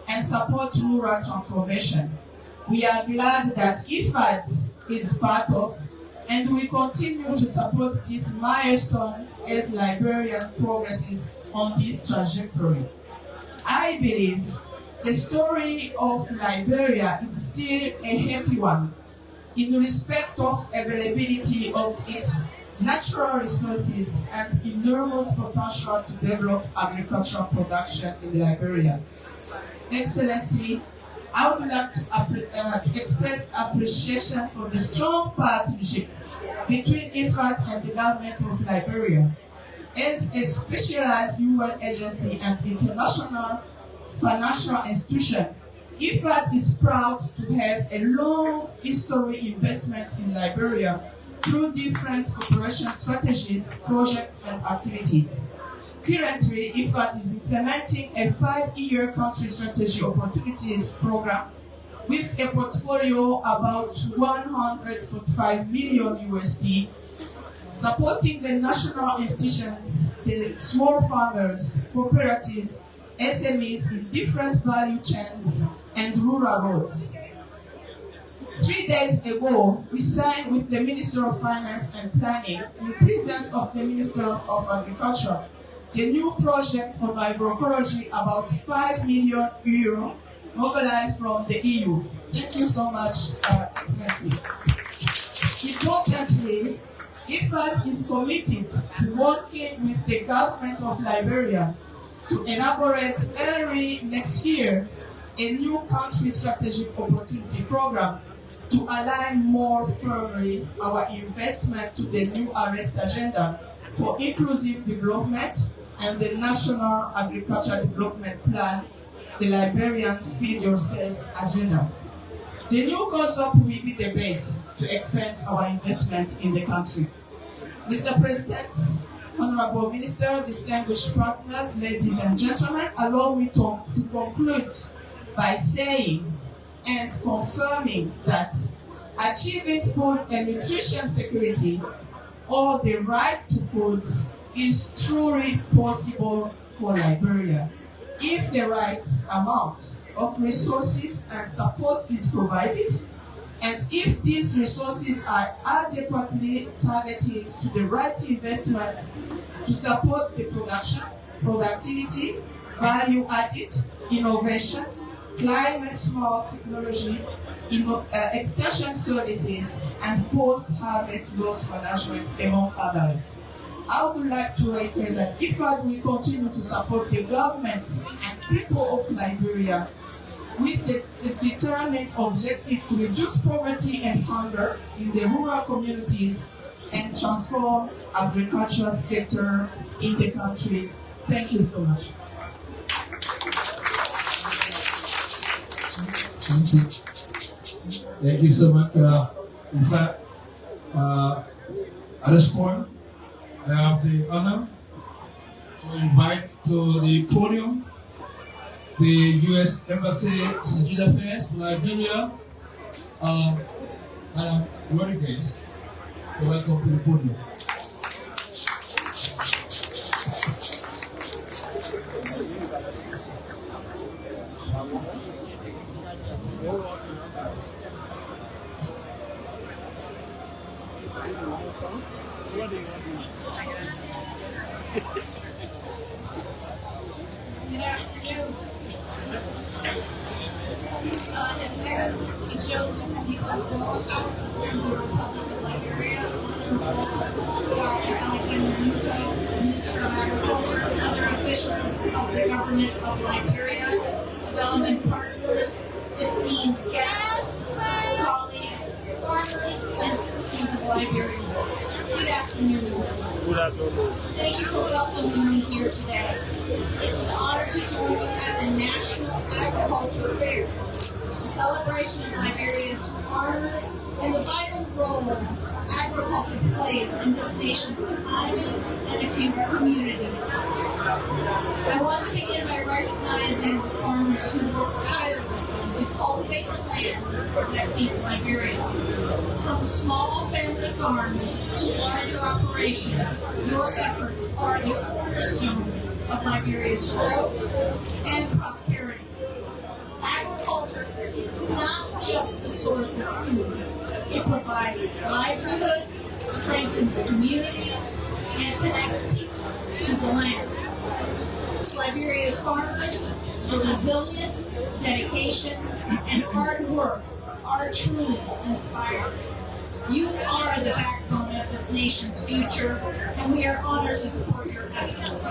and support rural transformation. We are glad that IFAD is part of and we continue to support this milestone as Liberia progresses on this trajectory. I believe the story of Liberia is still a happy one in respect of availability of its natural resources, and enormous potential to develop agricultural production in Liberia. Excellency, I would like to express appreciation for the strong partnership between IFAD and the government of Liberia. As a specialized UN agency and international financial institution, IFAD is proud to have a long history investment in Liberia through different cooperation strategies, projects, and activities. Currently, IFAD is implementing a 5-year country strategy opportunities program with a portfolio about $145 million USD, supporting the national institutions, the small farmers, cooperatives, SMEs in different value chains and rural roads. 3 days ago, we signed with the Minister of Finance and Planning, in the presence of the Minister of Agriculture, the new project on agroecology, about €5 million mobilized from the EU. Thank you so much, Excellency. Importantly, IFAD is committed to working with the government of Liberia to elaborate early next year a new country strategic opportunity program to align more firmly our investment to the new arrest agenda for inclusive development and the National Agricultural Development Plan, the Liberian Feed Yourselves agenda. The new COSOP will be the base to expand our investment in the country. Mr. President, Honorable Minister, distinguished partners, ladies and gentlemen, allow me to conclude by saying and confirming that achieving food and nutrition security, or the right to food, is truly possible for Liberia if the right amount of resources and support is provided, and if these resources are adequately targeted to the right investment to support the production, productivity, value added, innovation, climate smart technology, extension services, and post-harvest loss management, among others. I would like to reiterate that IFAD will continue to support the government and people of Liberia with the determined objective to reduce poverty and hunger in the rural communities and transform agricultural sector in the countries. Thank you so much. Thank you. Thank you so much. In fact, at this point, I have the honor to invite to the podium the U.S. Embassy Security Affairs in Liberia, Madam Rodriguez. Welcome to the podium. His Excellency Joseph Boakai, Liberia, Dr. Alexander Muto, Minister of Agriculture, and other officials of the government of Liberia, development partners, esteemed guests, colleagues, farmers, and citizens of Liberia. Good afternoon. Good afternoon. Thank you for welcoming me here today. It's an honor to join you at the National Agriculture Fair, a celebration of Liberia's farmers and the vital role agriculture plays in this nation's economy and communities. I want to begin by recognizing the farmers who work tirelessly to cultivate the land that feeds Liberia. From small family farms to larger operations, your efforts are the cornerstone of Liberia's growth and prosperity. Agriculture is not just a source of food. It provides livelihood, strengthens communities, and connects people to the land. Liberia's farmers, the resilience, dedication, and hard work are truly inspiring. You are the backbone of this nation's future, and we are honored to support your efforts.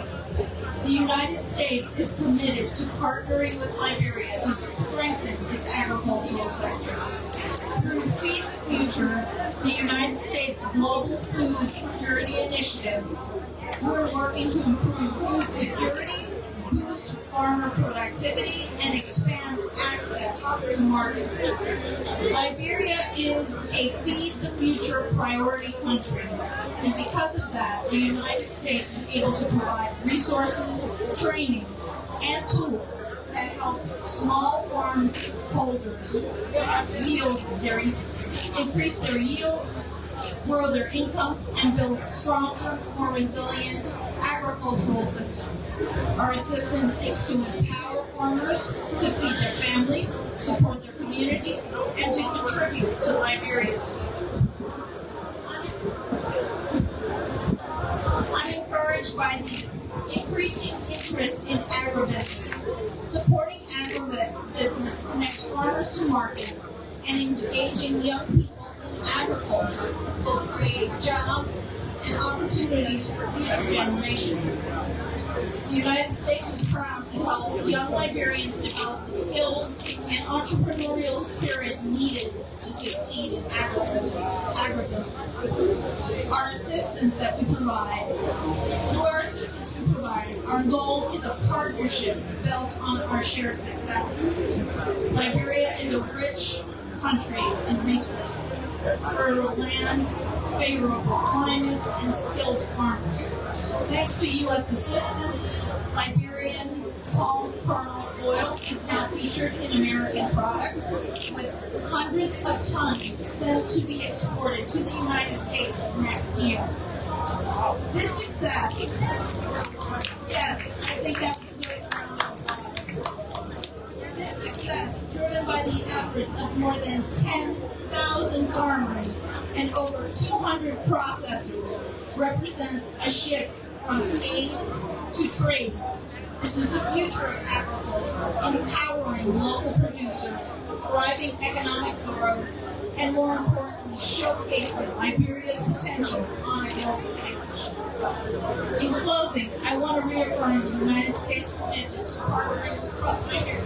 The United States is committed to partnering with Liberia to strengthen its agricultural sector. Through Feed the Future, the United States Global Food Security Initiative, we're working to improve food security, boost farmer productivity, and expand access to markets. Liberia is a Feed the Future priority country, and because of that, the United States is able to provide resources, training, and tools that help small farm holders increase their yields, grow their incomes, and build stronger, more resilient agricultural systems. Our assistance seeks to empower farmers to feed their families, support their communities, and to contribute to Liberia's future. I'm encouraged by the increasing interest in agribusiness. Supporting agribusiness connects farmers to markets, and engaging young people in agriculture will create jobs and opportunities for future generations. The United States is proud to help young Liberians develop the skills and entrepreneurial spirit needed to succeed in agribusiness. Our goal is a partnership built on our shared success. Liberia is a rich country in resources, fertile land, favorable climate, and skilled farmers. Thanks to U.S. assistance, Liberian palm kernel oil is now featured in American products, with hundreds of tons set to be exported to the United States next year. This success, yes, I think that was a great round. This success, driven by the efforts of more than 10,000 farmers and over 200 processors, represents a shift from aid to trade. This is the future of agriculture, empowering local producers, driving economic growth, and more importantly, showcasing Liberia's potential on a global stage. In closing, I want to reaffirm the United States' commitment to partnering with Liberia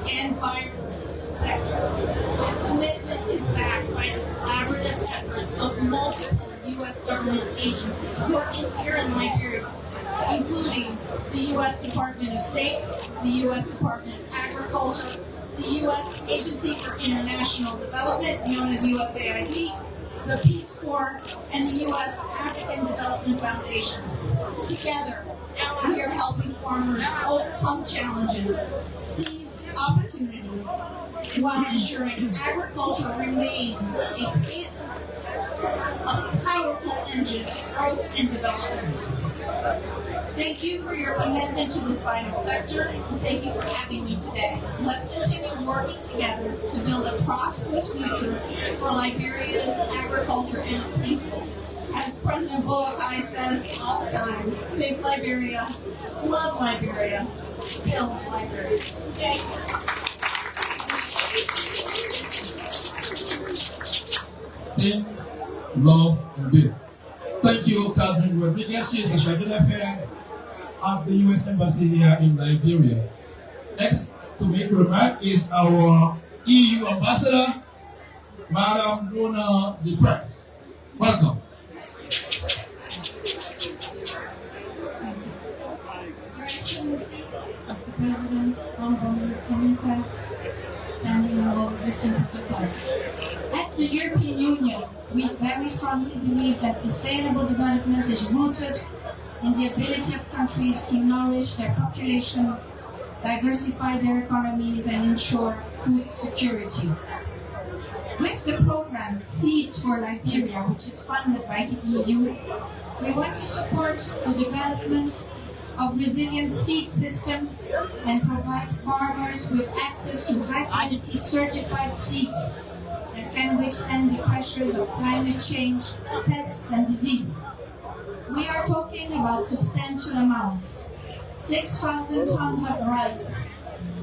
and vibrant sector. This commitment is backed by the collaborative efforts of multiple U.S. government agencies working here in Liberia, including the U.S. Department of State, the U.S. Department of Agriculture, the U.S. Agency for International Development, known as USAID, the Peace Corps, and the U.S. African Development Foundation. Together, we are helping farmers overcome challenges, seize opportunities, while ensuring agriculture remains a powerful engine of growth and development. Thank you for your commitment to this vital sector, and thank you for having me today. Let's continue working together to build a prosperous future for Liberia's agriculture and its people. As President Boakai says all the time, save Liberia, love Liberia, build Liberia. Thank you. Think, love, and build. Thank you, Catherine Rodriguez. She is the Shagila Affair of the U.S. Embassy here in Liberia. Next to make a remark is our EU Ambassador, Madam Luna DePress. Welcome. Your Excellency, Mr. President, Honorable Minister Minta, standing on all existing protocols. At the European Union, we very strongly believe that sustainable development is rooted in the ability of countries to nourish their populations, diversify their economies, and ensure food security. With the program Seeds for Liberia, which is funded by the EU, we want to support the development of resilient seed systems and provide farmers with access to high-quality certified seeds that can withstand the pressures of climate change, pests, and disease. We are talking about substantial amounts: 6,000 tons of rice,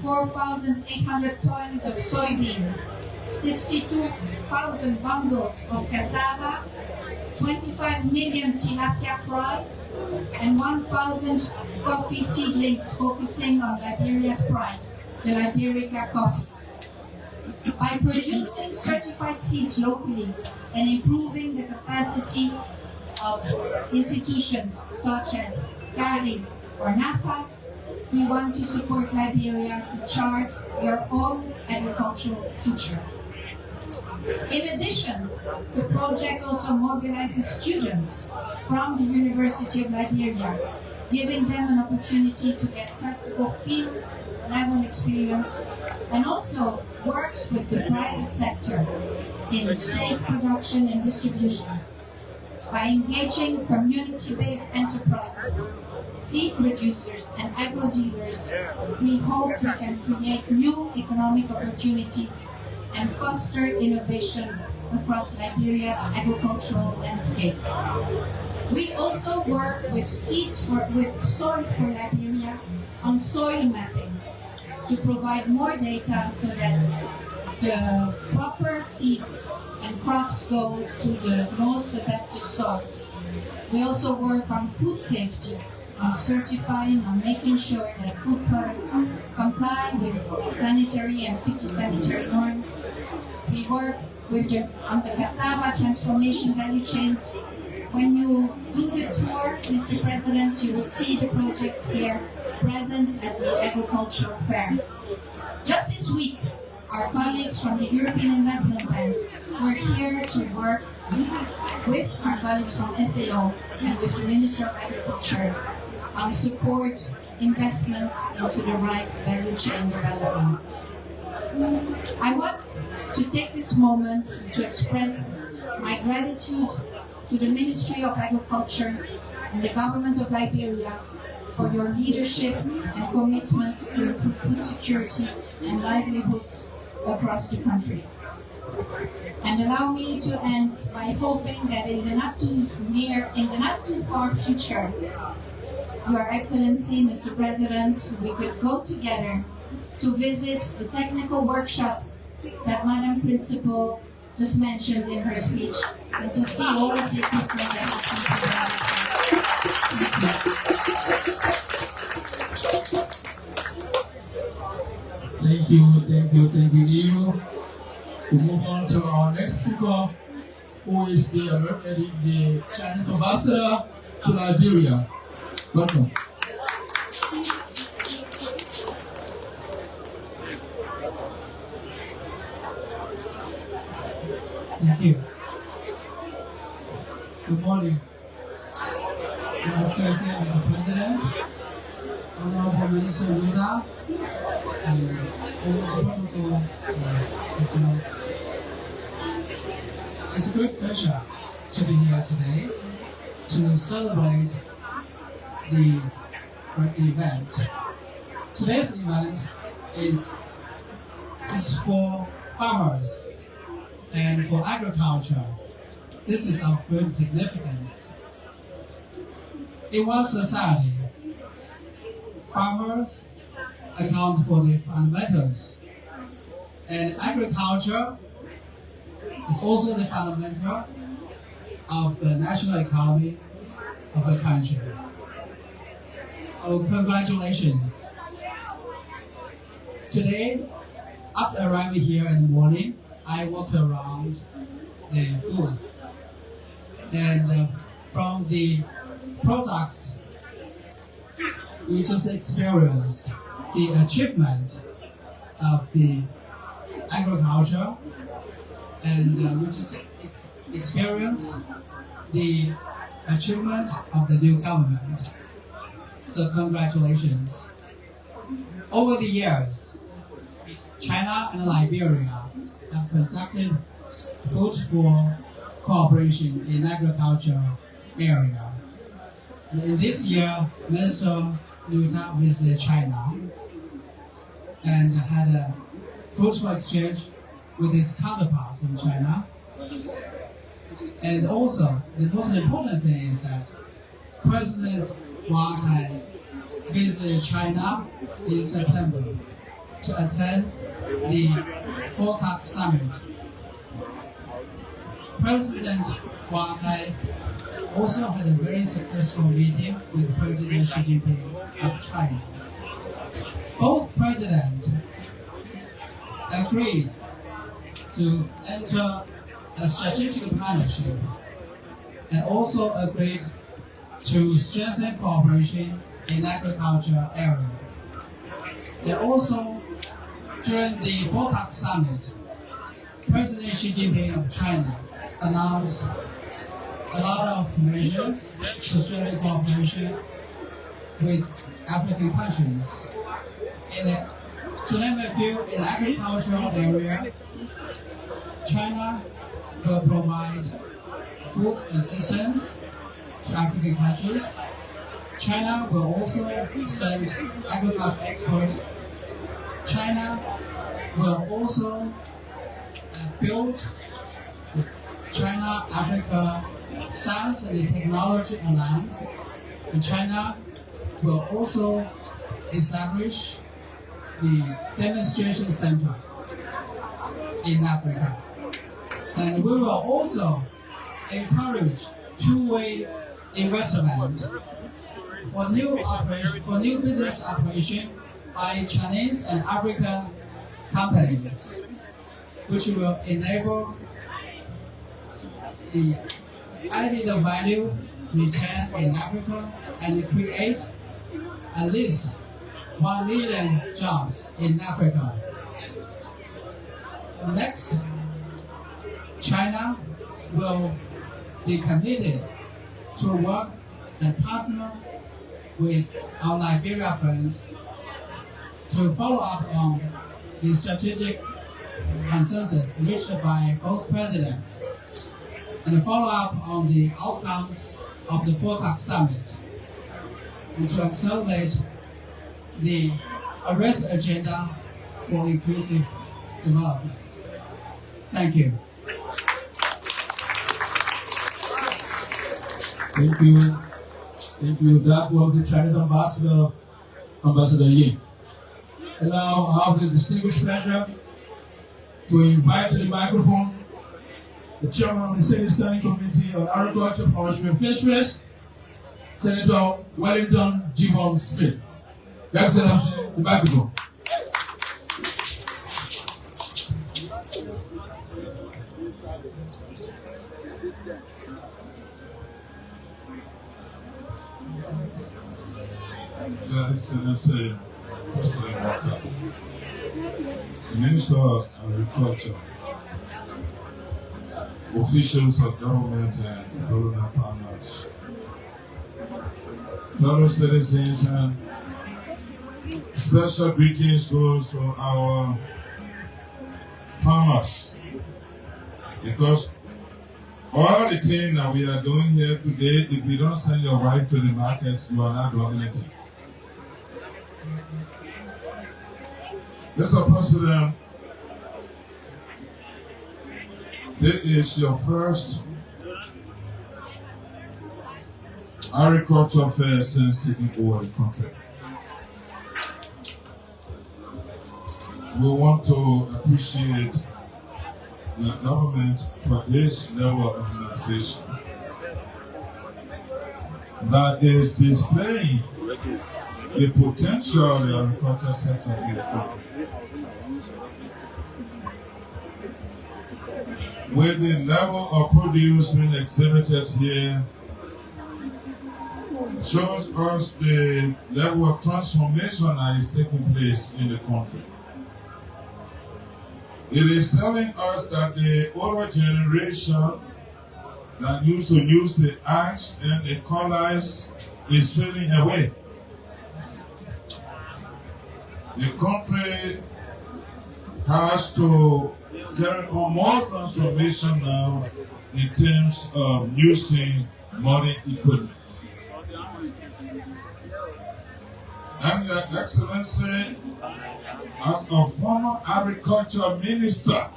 4,800 tons of soybean, 62,000 bundles of cassava, 25 million tilapia fry, and 1,000 coffee seedlings focusing on Liberia's pride, the Liberica coffee. By producing certified seeds locally and improving the capacity of institutions such as CARI or NAFA, we want to support Liberia to chart their own agricultural future. In addition, the project also mobilizes students from the University of Liberia, giving them an opportunity to get practical field-level experience, and also works with the private sector in seed production and distribution. By engaging community-based enterprises, seed producers, and agro-dealers, we hope we can create new economic opportunities and foster innovation across Liberia's agricultural landscape. We also work with Soil for Liberia on soil mapping to provide more data so that the proper seeds and crops go to the most adapted soils. We also work on food safety, on certifying, on making sure that food products comply with sanitary and phytosanitary norms. We work on the cassava transformation value chains. When you do the tour, Mr. President, you will see the projects here present at the Agricultural Fair. Just this week, our colleagues from the European Investment Bank were here to work with our colleagues from FAO and with the Minister of Agriculture on support investment into the rice value chain development. I want to take this moment to express my gratitude to the Ministry of Agriculture and the Government of Liberia for your leadership and commitment to improve food security and livelihoods across the country. And allow me to end by hoping that in the not too far future, Your Excellency, Mr. President, we could go together to visit the technical workshops that Madam Principal just mentioned in her speech, and to see all of the equipment that has been provided. Thank you, Eo. We move on to our next speaker, who is the Chinese ambassador to Liberia. Welcome. Thank you. Good morning, Your Excellency Mr. President, Honorable Minister Yuda, and Honorable Protocol. It's a great pleasure to be here today to celebrate the event. Today's event is for farmers and for agriculture. This is of great significance. In one society, farmers account for the fundamentals, and agriculture is also the fundamental of the national economy of the country. Oh, congratulations. Today, after arriving here in the morning, I walked around the booth, and from the products we just experienced the achievement of the agriculture, and we just experienced the achievement of the new government. So congratulations. Over the years, China and Liberia have conducted fruitful cooperation in agriculture area. In this year, Minister Yuta visited China and had a fruitful exchange with his counterpart in China. And also, the most important thing is that President Boakai visited China in September to attend the Boakai summit. President Boakai also had a very successful meeting with President Xi Jinping of China. Both presidents agreed to enter a strategic partnership and also agreed to strengthen cooperation in agriculture area. And also, during the Boakai summit, President Xi Jinping of China announced a lot of measures to strengthen cooperation with African countries. To name a few, in agricultural area, China will provide food assistance to African countries. China will also send agricultural export. China will also build the China-Africa Science and Technology Alliance. And China will also establish the demonstration center in Africa. And we will also encourage two-way investment for new business operation by Chinese and African companies, which will enable the added value return in Africa and create at least 1 million jobs in Africa. Next, China will be committed to work and partner with our Liberia friends to follow up on the strategic consensus reached by both presidents and follow up on the outcomes of the Boakai summit and to accelerate the arrest agenda for inclusive development. Thank you. Thank you. Thank you. That was the Chinese ambassador, Ambassador Yin. And now I have the distinguished pleasure to invite to the microphone the chairman of the Senate Standing Committee on Agriculture, Forestry and Fisheries, Senator Wellington Gibbon Smith. Your Excellency, the microphone. Your Excellency, President Boakai, Minister of Agriculture, officials of government and government partners, fellow citizens, and special greetings goes to our farmers, because all the things that we are doing here today, if you don't send your wife to the market, you are not doing anything. Mr. President, this is your first agriculture fair since taking over the country. We want to appreciate the government for this level of organization that is displaying the potential of the agriculture sector in the country. With the level of produce being exhibited here, shows us the level of transformation that is taking place in the country. It is telling us that the older generation that used to use the axe and the cutlass is fading away. The country has to carry on more transformation now in terms of using modern equipment. And Your Excellency, as a former agriculture minister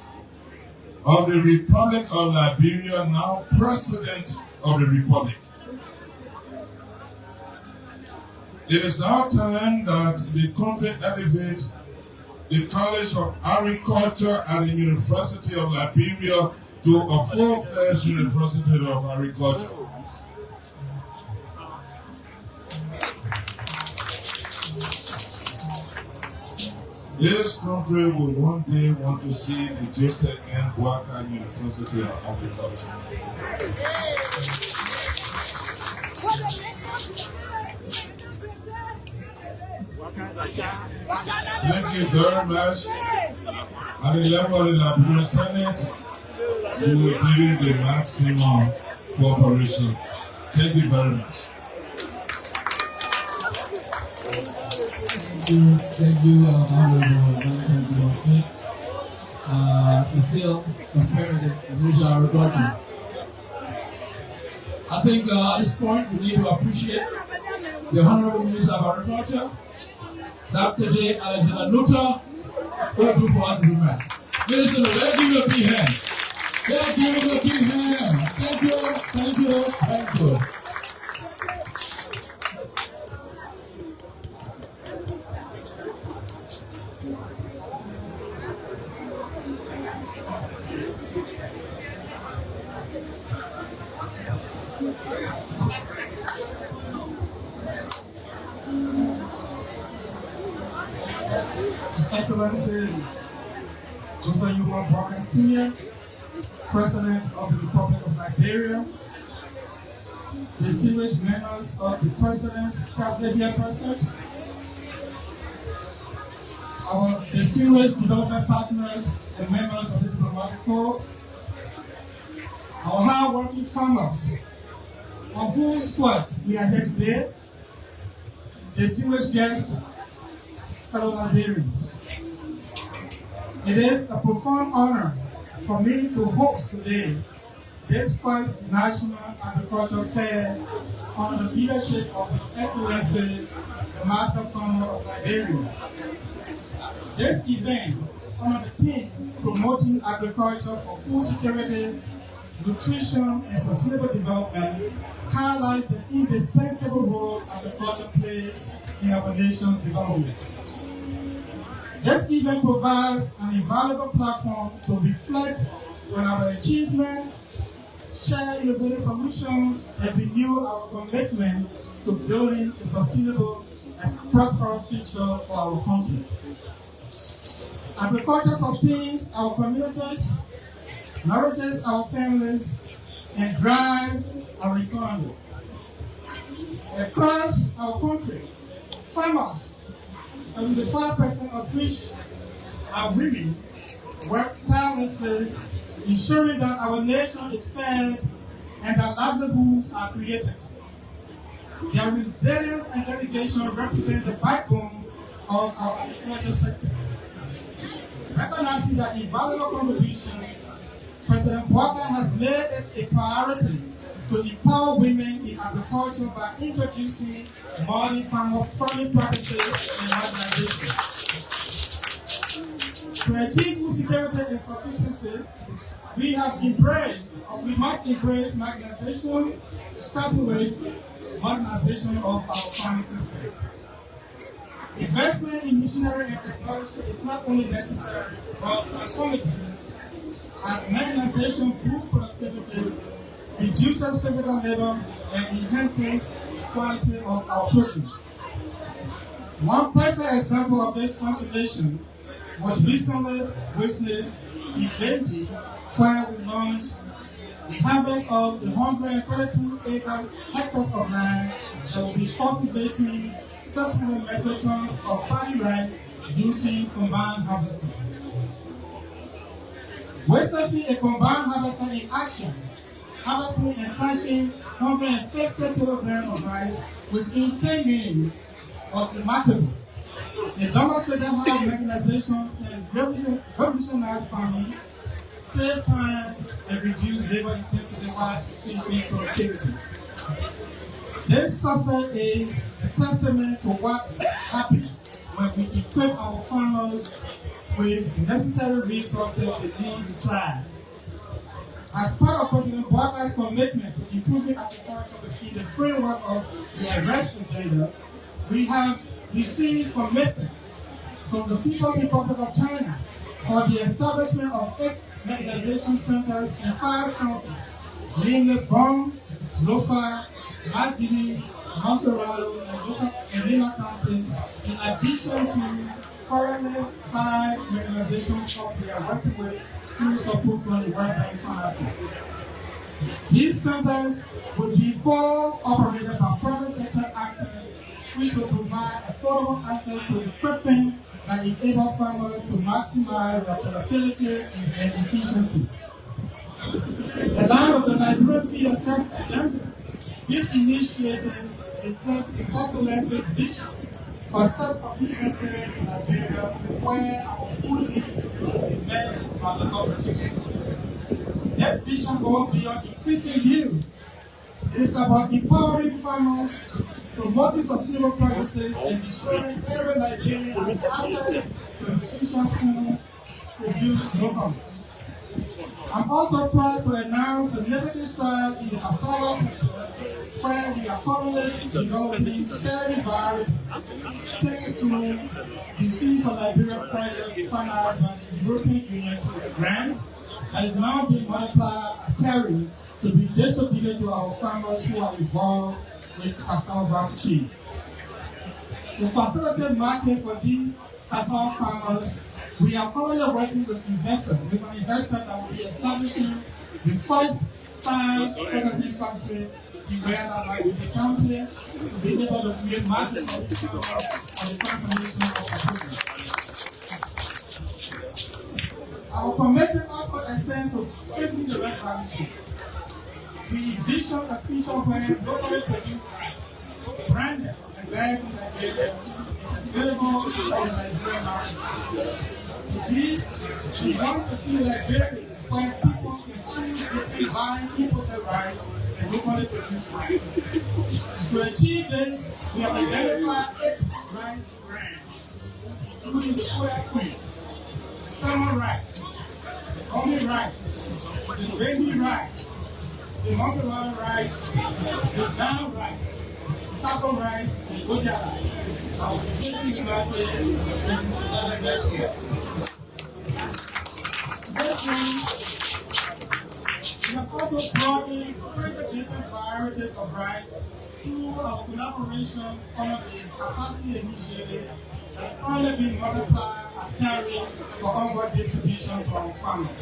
of the Republic of Liberia, now President of the Republic, it is now time that the country elevates the College of Agriculture at the University of Liberia to a full-fledged University of Agriculture. This country will one day want to see the Joseph N. Boakai University of Agriculture. Thank you very much. At the level of the Liberian Senate, we will give you the maximum cooperation. Thank you very much. Thank you, Honorable President Smith. Still a friend of the regional agriculture. I think at this point we need to appreciate the Honorable Minister of Agriculture, Dr. J. Alexander Nutter, who will do for us the movement. Minister, let's give you a big hand. Let's give you a big hand. Thank you, thank you, thank you. His Excellency Joseph Yuba Boakai Sr., President of the Republic of Liberia, distinguished members of the President's Cabinet here present, our distinguished development partners and members of the diplomatic corps, our hard-working farmers, on whose sweat we are here today, distinguished guests, fellow Liberians. It is a profound honor for me to host today this first National Agricultural Fair under the leadership of His Excellency, the Master Farmer of Liberia. This event, under the theme Promoting Agriculture for Food Security, Nutrition and Sustainable Development, highlights the indispensable role agriculture plays in our nation's development. This event provides an invaluable platform to reflect on our achievements, share innovative solutions, and renew our commitment to building a sustainable and prosperous future for our country. Agriculture sustains our communities, nourishes our families, and drives our economy. Across our country, farmers, 75% of which are women, work tirelessly, ensuring that our nation is fed and that livelihoods are created. Their resilience and dedication represent the backbone of our agriculture sector. Recognizing that invaluable contribution, President Boakai has made it a priority to empower women in agriculture by introducing modern farming practices and modernization. To achieve food security and sufficiency, we must embrace mechanization, starting with modernization of our farming system. Investment in machinery and technology is not only necessary but transformative, as mechanization boosts productivity, reduces physical labor, and enhances quality of our produce. One perfect example of this transformation was recently witnessed in Bendy, where we launched the harvest of the 132 hectares of land that will be cultivating 600 metric tons of paddy rice using combined harvesting. Witnessing a combined harvester in action, harvesting and crushing 150 kilograms of rice within 10 minutes was remarkable. It demonstrated how mechanization can revolutionize farming, save time, and reduce labor intensity while increasing productivity. This success is a testament to what happens when we equip our farmers with the necessary resources they need to thrive. As part of President Boakai's commitment to improving agriculture within the framework of the Arrest Agenda, we have received commitment from the People's Republic of China for the establishment of 8 mechanization centers in 5 counties, namely Bong, Lofa, Magdini, Monserrado, and Lima counties, in addition to currently 5 mechanization companies we are working with through support from the World Bank financing. These centers will be all operated by private sector actors, which will provide affordable access to equipment that enable farmers to maximize their productivity and efficiency. The line of the Liberian Feed Yourself agenda, this initiative reflects His Excellency's vision for self-sufficiency in Liberia, where our food needs will be met by the competitions. That vision goes beyond increasing yield. It is about empowering farmers, promoting sustainable practices, and ensuring every Liberian has access to nutritious food produced locally. I'm also proud to announce a significant stride in the cassava sector, where we are currently developing several varieties thanks to the Seed for Liberia project financed by the European Union through a grant that is now being multiplied and carried to be distributed to our farmers who are involved with cassava trade. To facilitate market for these cassava farmers, we are currently working with investors, with an investor that will be establishing the first time processing factory in the county to be able to create market for the transformation of the business. Our commitment also extends to keeping the right value chain. We envision a future where locally produced, branded, and valued in Nigeria is available in the Nigerian market. We want to see Liberia where people can choose between buying imported rice and locally produced rice. To achieve this, we have identified 8 rice brands, including the Koya Queen, the Salmon Rice, the Gummy Rice, the Baby Rice, the Monserrado Rice, the Ghana Rice, Taco Rice, and Goja Rice. I will be taking the market in next year. We have also brought in 3 different varieties of rice through our collaboration under the Capacity Initiative that is currently being multiplied and carried for onward distribution to our farmers.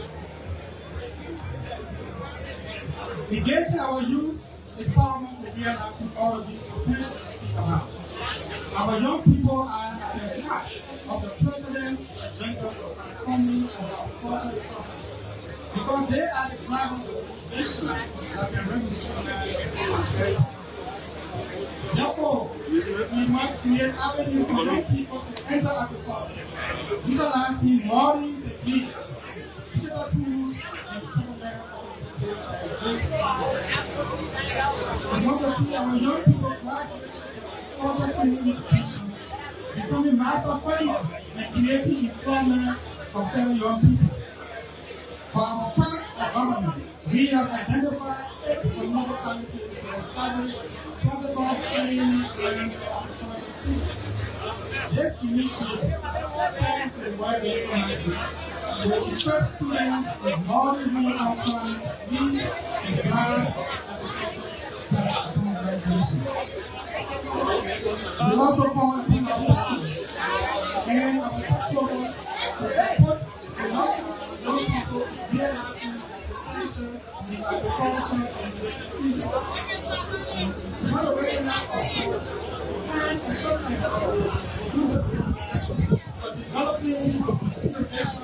Engaging our youth is paramount to realizing all of these potential about. Our young people are at the heart of the President's agenda for transforming our cultural economy because they are the drivers of innovation that can revolutionize. Therefore, we must create avenues for young people to enter agriculture, utilizing modern techniques, digital tools, and settlement. We want to see our young people graduate education, becoming master farmers and creating employment for fellow young people. For our part of government, we have identified 8 promoter qualities to establish protocol training and agricultural students. This initiative, thanks to the World Bank financing, will equip students with modern human outcomes, needs, and drive graduation. We also call upon our partners and our stakeholders to support the young people realizing the potential in agriculture and industry. We want to recognize also and associate for developing innovation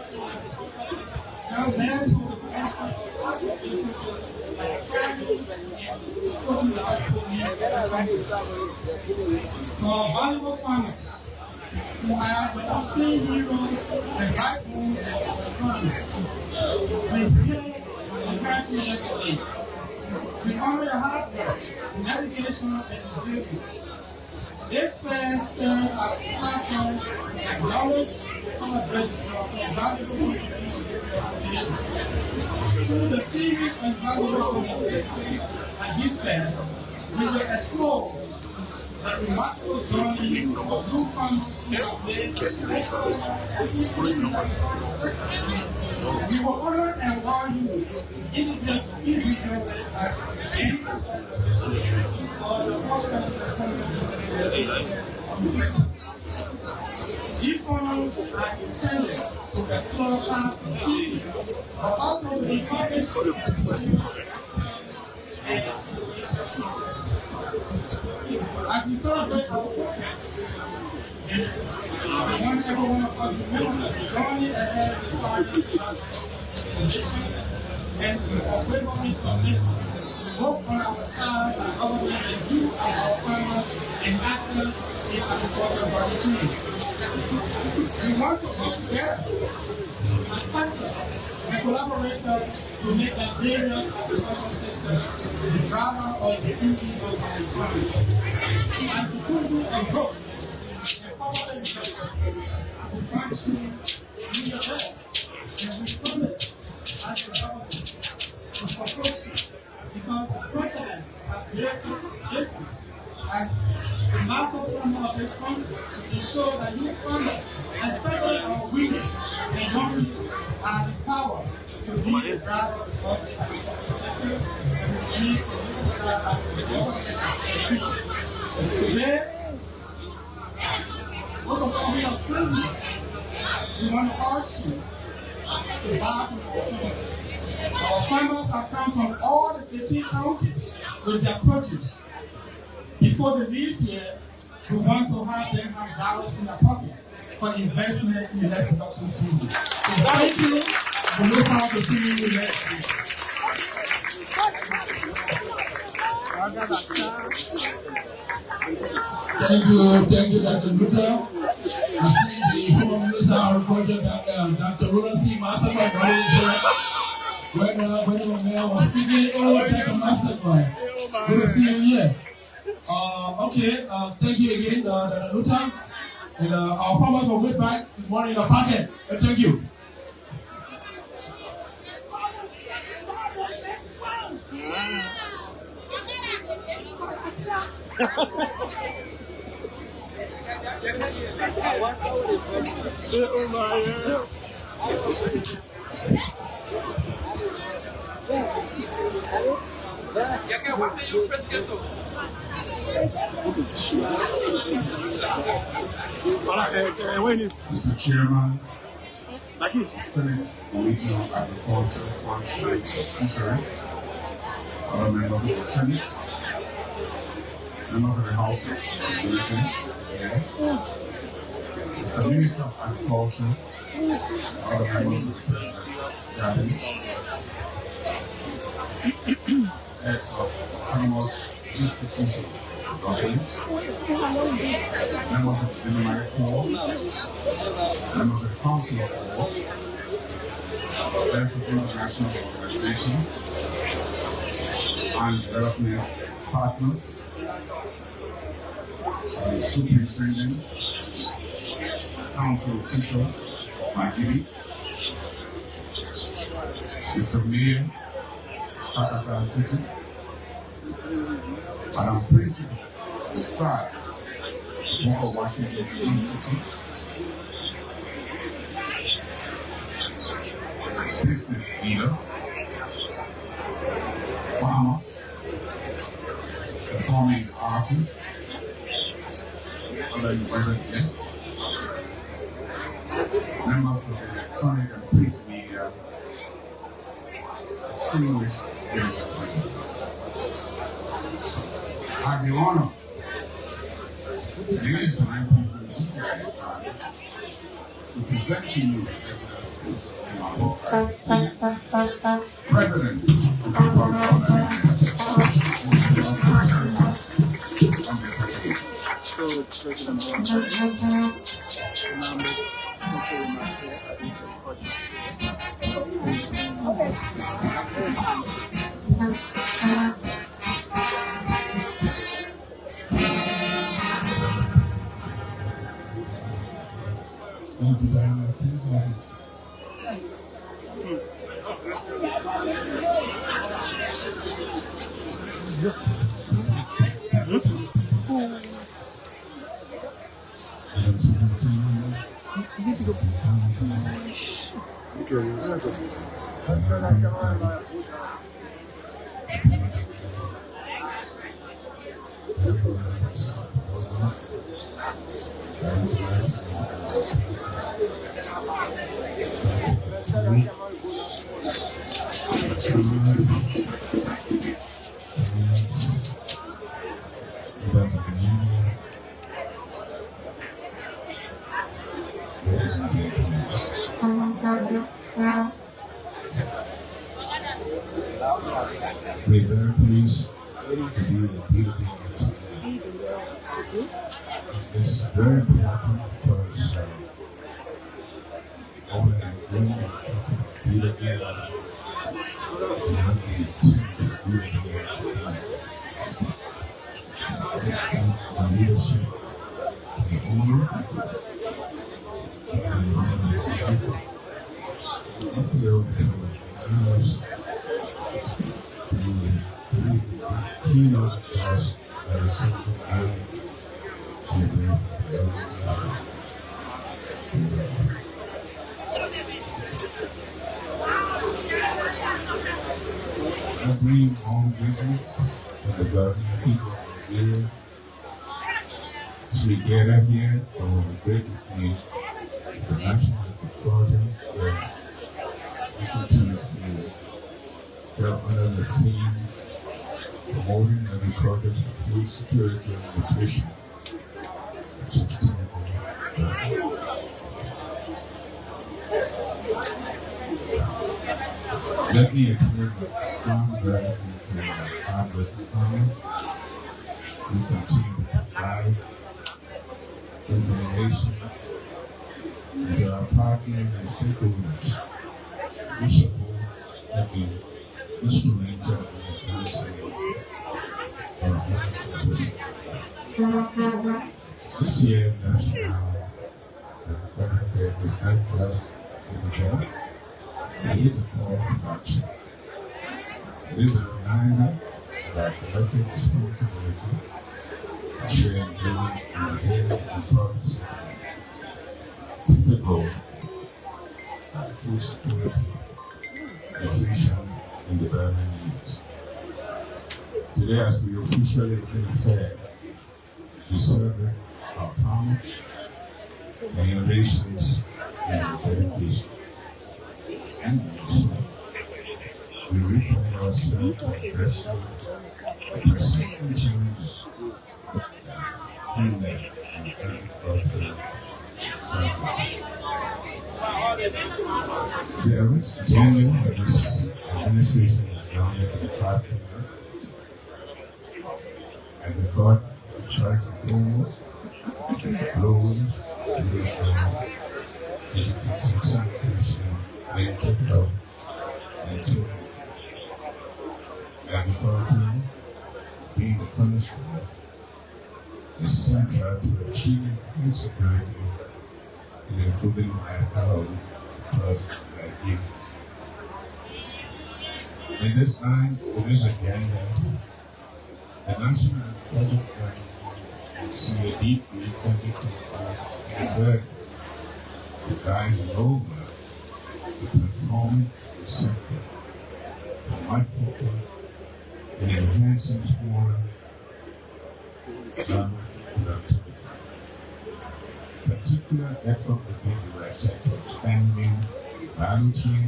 now led to the creation of other businesses like farming and supporting the hospital needs. To our valuable farmers who are the unseen heroes and backbone of our economy, we really encourage you next week. We honor your hard work, dedication, and resilience. This fair serves as a platform to acknowledge and celebrate your valuable contribution. Through the series and valuable contributions at this fair, we will explore remarkable journey of two farmers who have made we will honor and reward you individually as any for the purpose of the These honors are intended to explore past achievements, but also to encourage as we celebrate our progress, I want everyone of us to remember the journey ahead is hard and unwavering commitment, both on our side and government and you and our farmers and actors in agricultural opportunities. We want to come together as partners and collaborators to make the various agricultural sector the driver of the engine of our economy. And to pursue and growth, empowering to function in the best and responded as a government to support you because the president has created this as the market formula of this country to ensure that you farmers, especially our women and young are empowered to be the drivers of the agricultural sector and we need to use that as the government. Today, most of all, we are friendly. We want to urge you to buy from our farmers. Our farmers have come from all the 15 counties with their produce. Before they leave here, we want to have them have dollars in their pocket for investment in the next production season. So thank you. We look forward to seeing you next week. Thank you, Dr. Luther. I see the former Minister of Agriculture, Dr. Roland C. Masterman, when the mayor was speaking, take a masterman. Good to see you here. Thank you again, Dr. Luther. And our farmers will wait back with one in your pocket. Thank you. Mr. Chairman, Senate Committee on Agriculture, Forestry, and Fisheries, other members of the Senate, members of the House of Representatives, Mr. Minister of Agriculture, other members of the President's Cabinet, heads of farmers institution government, members of the BWI Corps, members of the Council of War, heads of international organizations and development partners, superintendent, council officials, my duty, Mr. Mayor, Kakata City, Madam Principal, the staff, Boakai Washington Institute, business leaders, farmers, performing artists, other invited guests, members of the electronic and print media, distinguished guests. I have the honor, today is my to present to you the President of the Republic of Thank you very much. We're very pleased to be at BWI today. It's very important because over at BWI, the leadership, the owner, I bring home vision to the government people of Nigeria. So we gather here for the great day, the national project where we continue to help under the theme promoting agriculture for food security and nutrition. Let me extend my strong gratitude to our hardworking farmers who continue to provide information to our partners and stakeholders who support the instrumental in advancing our agriculture. This year, National Agriculture is not just in the job. It is a call to action. It is a reminder of our collective responsibility to share and build and daily and progress to the goal of food security, nutrition, and development needs. Today, as we officially open the fair, we celebrate our farmers, their innovations, and their dedication. And also, we recommend ourselves to address the persistent challenges in the agricultural sector. The agenda of this administration is grounded in 5 pillars: agriculture, charge and foremost, roads, education, sanitation, mental health, and tourism. Agriculture, being the punishment, is central to achieving food security and improving life quality across Nigeria. In this line, it is agenda, the National Agriculture Plan see a deep effort to guide the roadmap to transform the sector from micro and enhancing smaller productivity. Particular effort will be directed to expanding value chain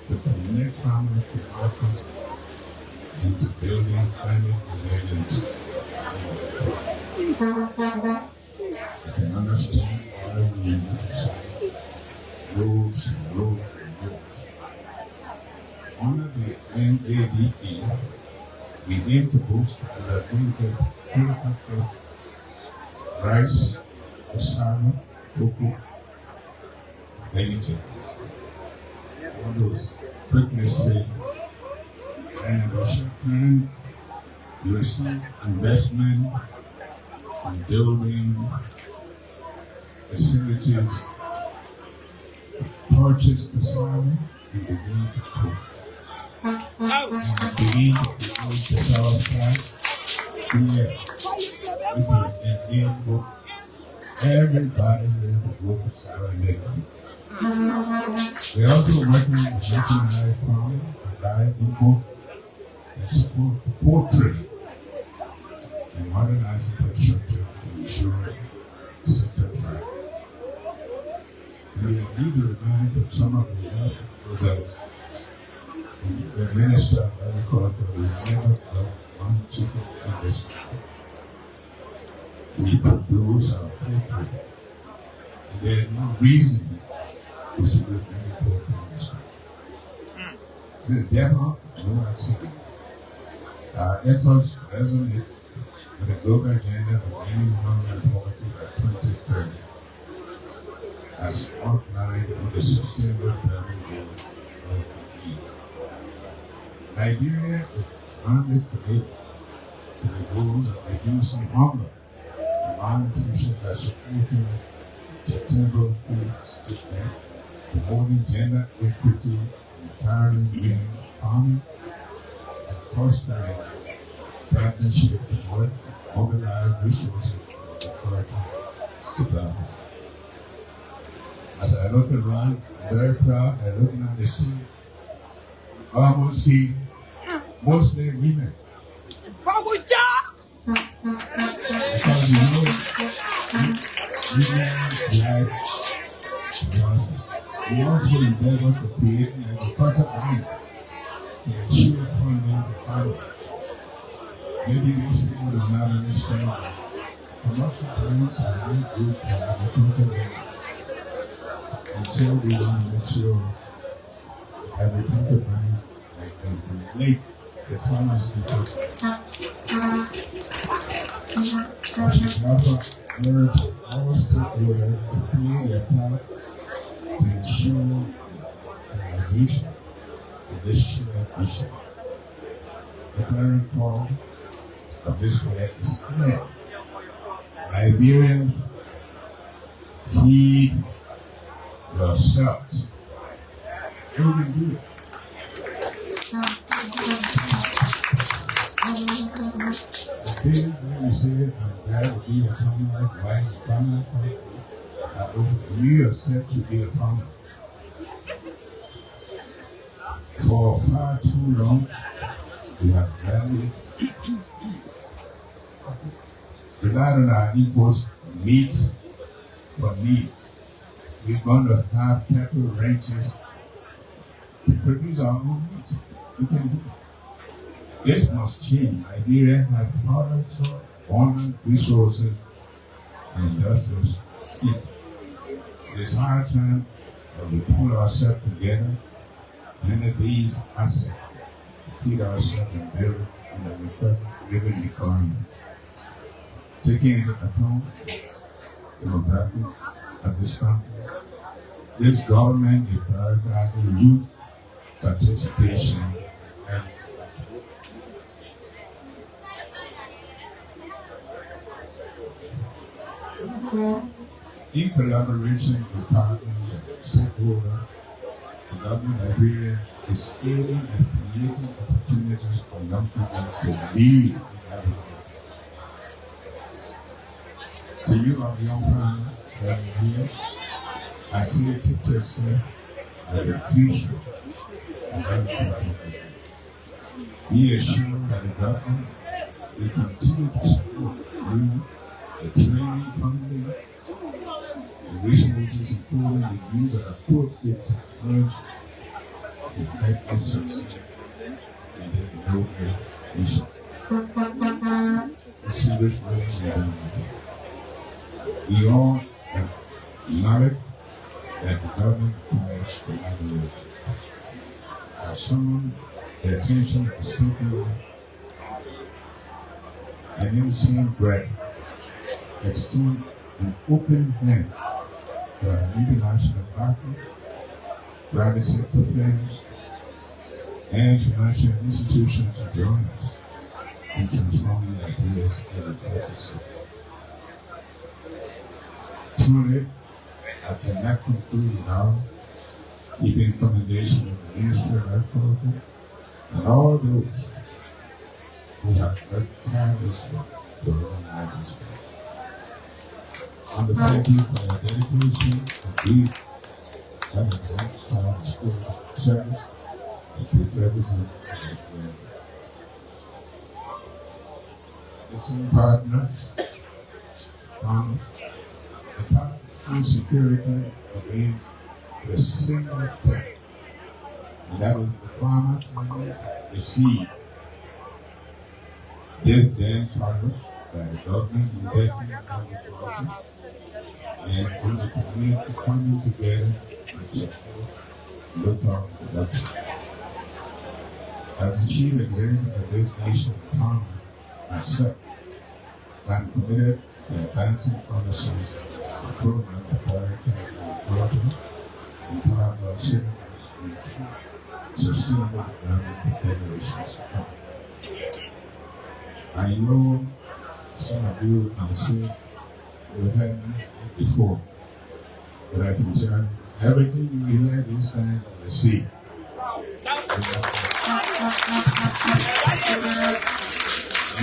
to connect farmers to market and to building climate resilience. You can understand why we use rules and rules and rules. Under the NADP, we aim to boost the agriculture, rice, cassava, cocoa, vegetables. All those quickly say, and you receive investment in building facilities, purchase cassava, and begin to cook. And begin to produce cassava starch. Here, if you enable everybody there to go to China-Liberia. We're also working with recognized farmers to guide input and support poultry and modernizing infrastructure to ensure sector thrive. We have need to remind from some of the other results. The Minister of Agriculture will never allow one chicken in this country. We produce our poultry, and there is no reason we should live any poultry in this country. Therefore, no accident. Our efforts resonate with the global agenda of ending hunger and poverty by 2030, as outlined in the Sustainable Development Goals of the EU. Nigeria is firmly committed to the goals of reducing hunger and malnutrition by supporting sustainable food systems, promoting gender equity, empowering women farming, and fostering partnership to mobilize resources for agricultural development. As I look around, I'm very proud. I'm looking at the scene. Almost see mostly women. Because you know, women like we also endeavor to create an agricultural line to ensure funding for farmers. Maybe most people do not understand that commercial plants are very good for agricultural land. And so we want to make sure agricultural land can relate the farmers because on behalf of all stakeholders to play their part to ensure the realization of this shared issue. The current call of this flag is clear. Liberians, feed yourselves. So we can do it. The day when you say, I'm glad to be a farmer, why a farmer? You yourself to be a farmer. For far too long, we have valued, relied on our imports meat for meat. We're going to have cattle ranches to produce our own meat. We can do it. This must change. Nigeria has forests, abundant resources, and industrial people. It is high time that we pull ourselves together and these assets to feed ourselves and build a living economy. Taking into account the demographics of this country, this government is prioritizing youth participation and in collaboration with partners and stakeholders, the government of Liberia is aiming at creating opportunities for young people to lead in agriculture. To you, our young farmers that are here, I see a picture of the future of agriculture. Be assured that the government will continue to support you, the training, funding, the resources, including the youth that are appropriate to learn to make this succeed and then know their mission. Distinguished ladies and gentlemen, we all have knowledge that the government requires collaboration. I summon the attention of the stakeholders and in the same breath extend an open hand to our international partners, private sector players, and financial institutions to join us in transforming Nigeria's agricultural sector. Truly, I cannot conclude without keeping commendation of the Ministry of Agriculture and all those who have worked tirelessly to organize this. want to thank you for your dedication and deep lifetime school service that you represent. Listening partners, the part of food security remains the single thing, and that was the farmer received. This then followed by the government investing in agriculture and in the community coming together to support local production. As the chief executive of this nation, farmer, myself, I'm committed to advancing policies and programs that prioritize agriculture, empower our citizens, and ensure sustainable development for generations to come. I know some of you have said you have had before, but I can tell you everything we had this time is a seed. We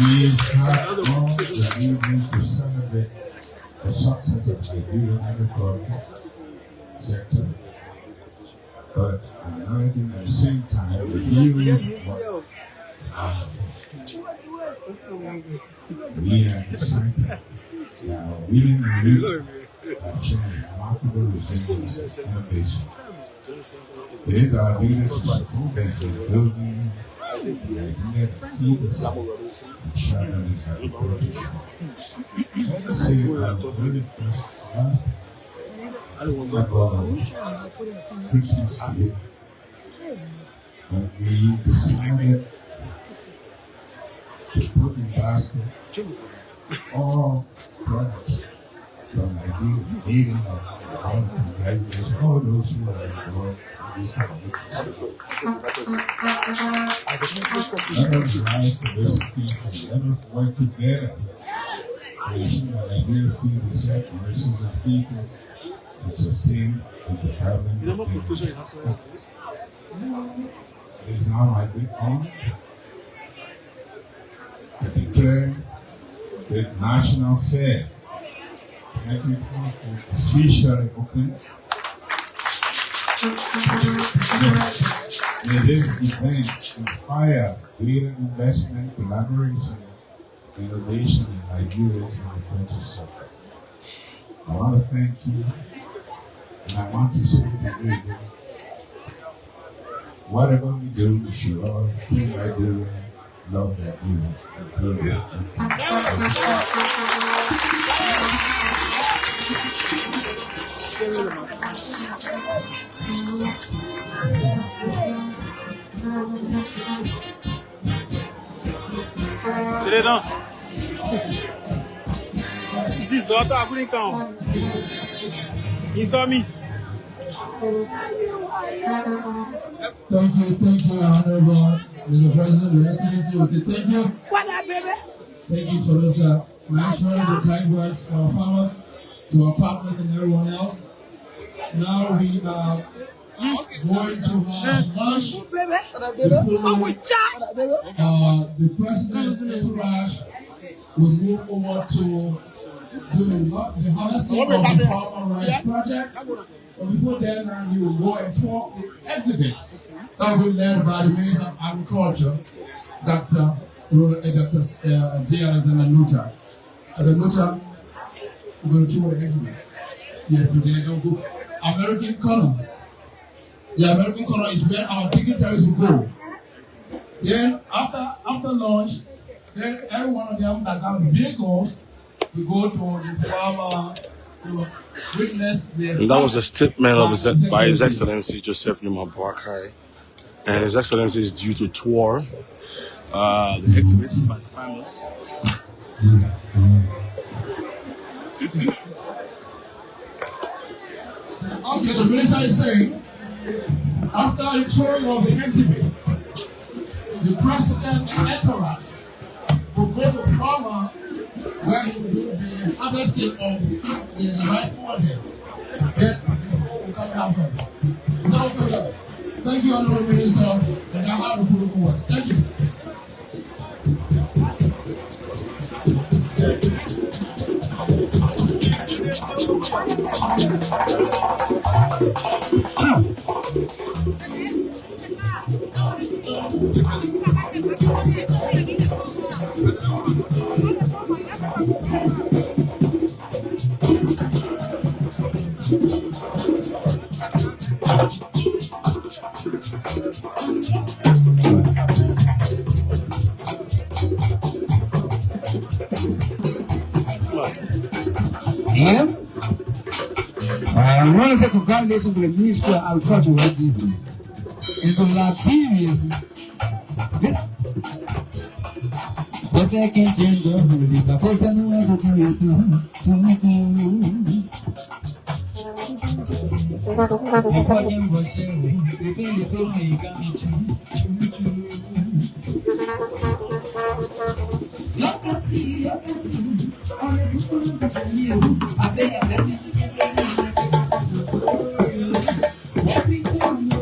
have all the evening to celebrate the success of the Liberian agriculture sector, but acknowledging at the same time the healing we are excited. We are willing and willing have shown remarkable resilience and innovation. It is our leadership movement in building the idea that feed the soul and challenge agriculture. Let us say our very first about Christmas Day, when we decided to put in basket all products from Nigeria, eating all congratulations, all those who are involved in this kind of let us rise to this occasion. Let us work together to ensure that Nigeria feeds itself and races of people and sustains the development of the It is now my great honor to declare the National Fair 2024 officially open. May this event inspire greater investment, collaboration, innovation in Nigeria's agriculture sector. I want to thank you, and I want to say to you again, whatever we do, we should all keep Nigeria, love that we do. Tirei não. Zizota agora então. Insome. Thank you, Honorable Mr. President, Your Excellency. We say thank you. What up, baby? Thank you for those nice words and kind words to our farmers, to our partners, and everyone else. Now we are going to lunch before the President's entourage will move over to do the harvesting of the farmer rice project. But before then, we will go and talk the exhibits that will be led by the Minister of Agriculture, Dr. J. Alexander Luta. Luta, we're going to tour the exhibits. Yes, today don't go. American Corner. The American Corner is where our dignitaries will go. Then after lunch, then every one of them that have vehicles will go to the farmer to witness the. And that was a statement by His Excellency Joseph Numa Boakai. And His Excellency is due to tour the exhibits by farmers. Okay, the minister is saying, after the touring of the exhibit, the president and entourage will go to the farmer where he will do the harvesting of the rice model. Then before we come down from it. Is that okay, sir? Thank you, Honorable Minister, and I have to put it forward. Thank you. Yeah? I want to say congratulations to the Ministry of Agriculture in Liberia. This but I can't change the holy, but there's another thing to do. If I can wash away, the baby got me choo. I can see, all the people to tell you, I beg a blessing to get every time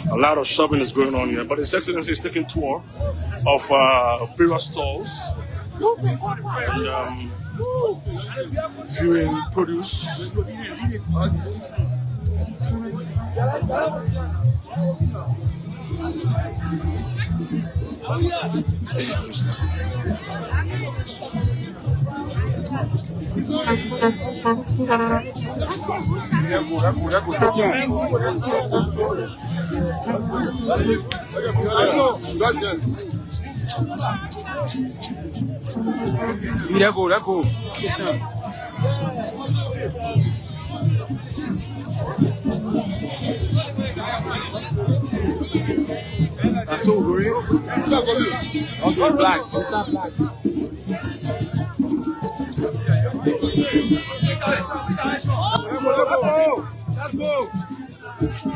A lot of shopping is going on here, but His Excellency is taking tour of various stalls and viewing produce. That's all great. Okay, black. It's not black. Let's go.